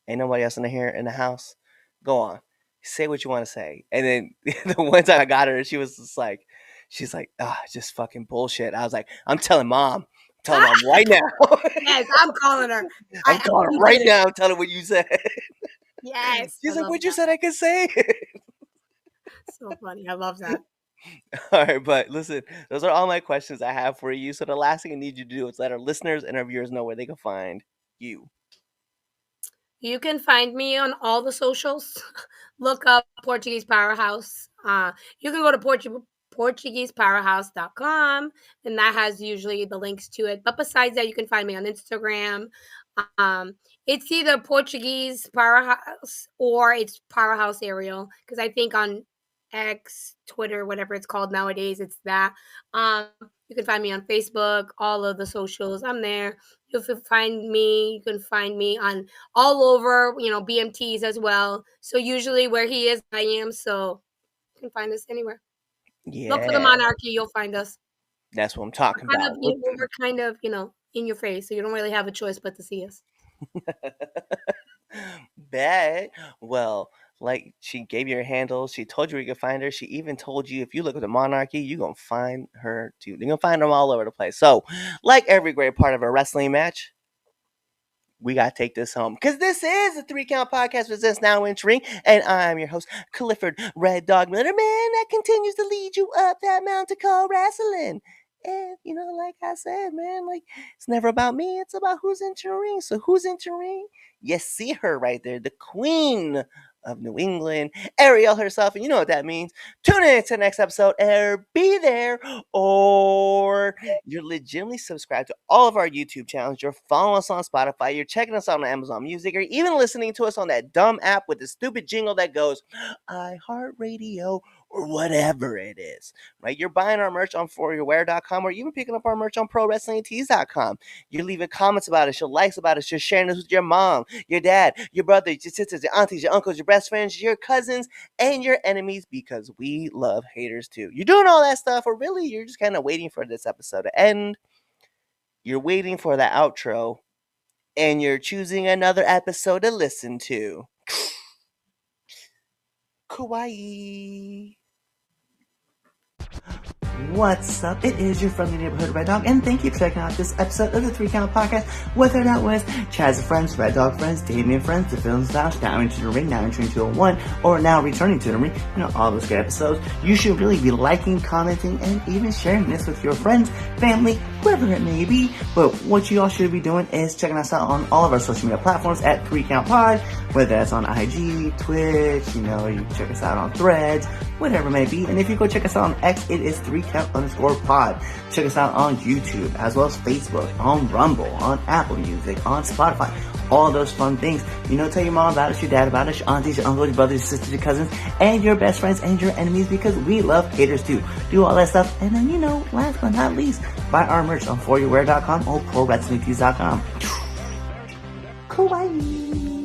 ain't nobody else in here in the house. Go on, say what you want to say. And then the one time I got her, she was just like, she's like, ah, just fucking bullshit. I was like, I'm telling mom. I'm telling mom right now. Yes, I'm calling her. I'm calling her You right did it. now. I'm telling her what you said. Yes, I She's like, love what you that. said I could say. So funny. I love that. All right, but listen, those are all my questions I have for you. So the last thing I need you to do is let our listeners and our viewers know where they can find you. You can find me on all the socials. Look up Portuguese Powerhouse. You can go to PortuguesePowerhouse.com, and that has usually the links to it. But besides that, you can find me on Instagram. Um, it's either Portuguese Powerhouse or it's Powerhouse Ariel, because I think on X, Twitter, whatever it's called nowadays, it's that. Um, you can find me on Facebook, all of the socials. I'm there. You can find me. You can find me on all over, BMTs as well. So usually where he is, I am. So you can find us anywhere. Look for the Yeah, monarchy. You'll find us. that's what I'm talking Kind of, about. Look, we're kind of, in your face. So you don't really have a choice but to see us. bet. Well, like she gave you her handle. She told you where you could find her. She even told you if you look at the monarchy, you're gonna find her too. You're gonna find them all over the place. So, like every great part of a wrestling match, we gotta take this home because this is a 3 Count Podcast with this now entering, and I'm your host, Clifford Red Dog Miller, man, that continues to lead you up that mountain called wrestling. And like I said, man, like it's never about me, it's about who's entering. So who's entering? You see her right there, the Queen of New England, Ariel herself, and you know what that means. Tune in to the next episode, or be there, or you're legitimately subscribed to all of our YouTube channels. You're following us on Spotify. You're checking us out on Amazon Music, or even listening to us on that dumb app with the stupid jingle that goes iHeartRadio or whatever it is. Right? You're buying our merch on foryourwear.com, or even picking up our merch on prowrestlingtees.com. You're leaving comments about us, your likes about us, you're sharing this with your mom, your dad, your brothers, your sisters, your aunties, your uncles, your best friends, your cousins, and your enemies, because we love haters too. You're doing all that stuff, or really you're just kind of waiting for this episode to end. You're waiting for the outro, and you're choosing another episode to listen to. Kawaii. What's up? It is your friendly neighborhood Red Dog, and thank you for checking out this episode of the 3 Count Podcast. Whether that was Chaz Friends, Red Dog Friends, Damien Friends, The Films Lounge, Now Into the Ring, Now Entering 201, or Now Returning to the Ring, all those good episodes, you should really be liking, commenting, and even sharing this with your friends, family, whoever it may be. But what you all should be doing is checking us out on all of our social media platforms at 3 Count Pod, whether that's on IG, Twitch, you can check us out on Threads, whatever it may be. And if you go check us out on X, it is 3count_pod. Check us out on YouTube, as well as Facebook, on Rumble, on Apple Music, on Spotify, all those fun things. Tell your mom about us, your dad about us, your aunties, your uncles, your brothers, your sisters, your cousins, and your best friends and your enemies, because we love haters too. Do all that stuff. And then, last but not least, buy our merch on foryourwear.com or prowrestlingtees.com. Kawaii.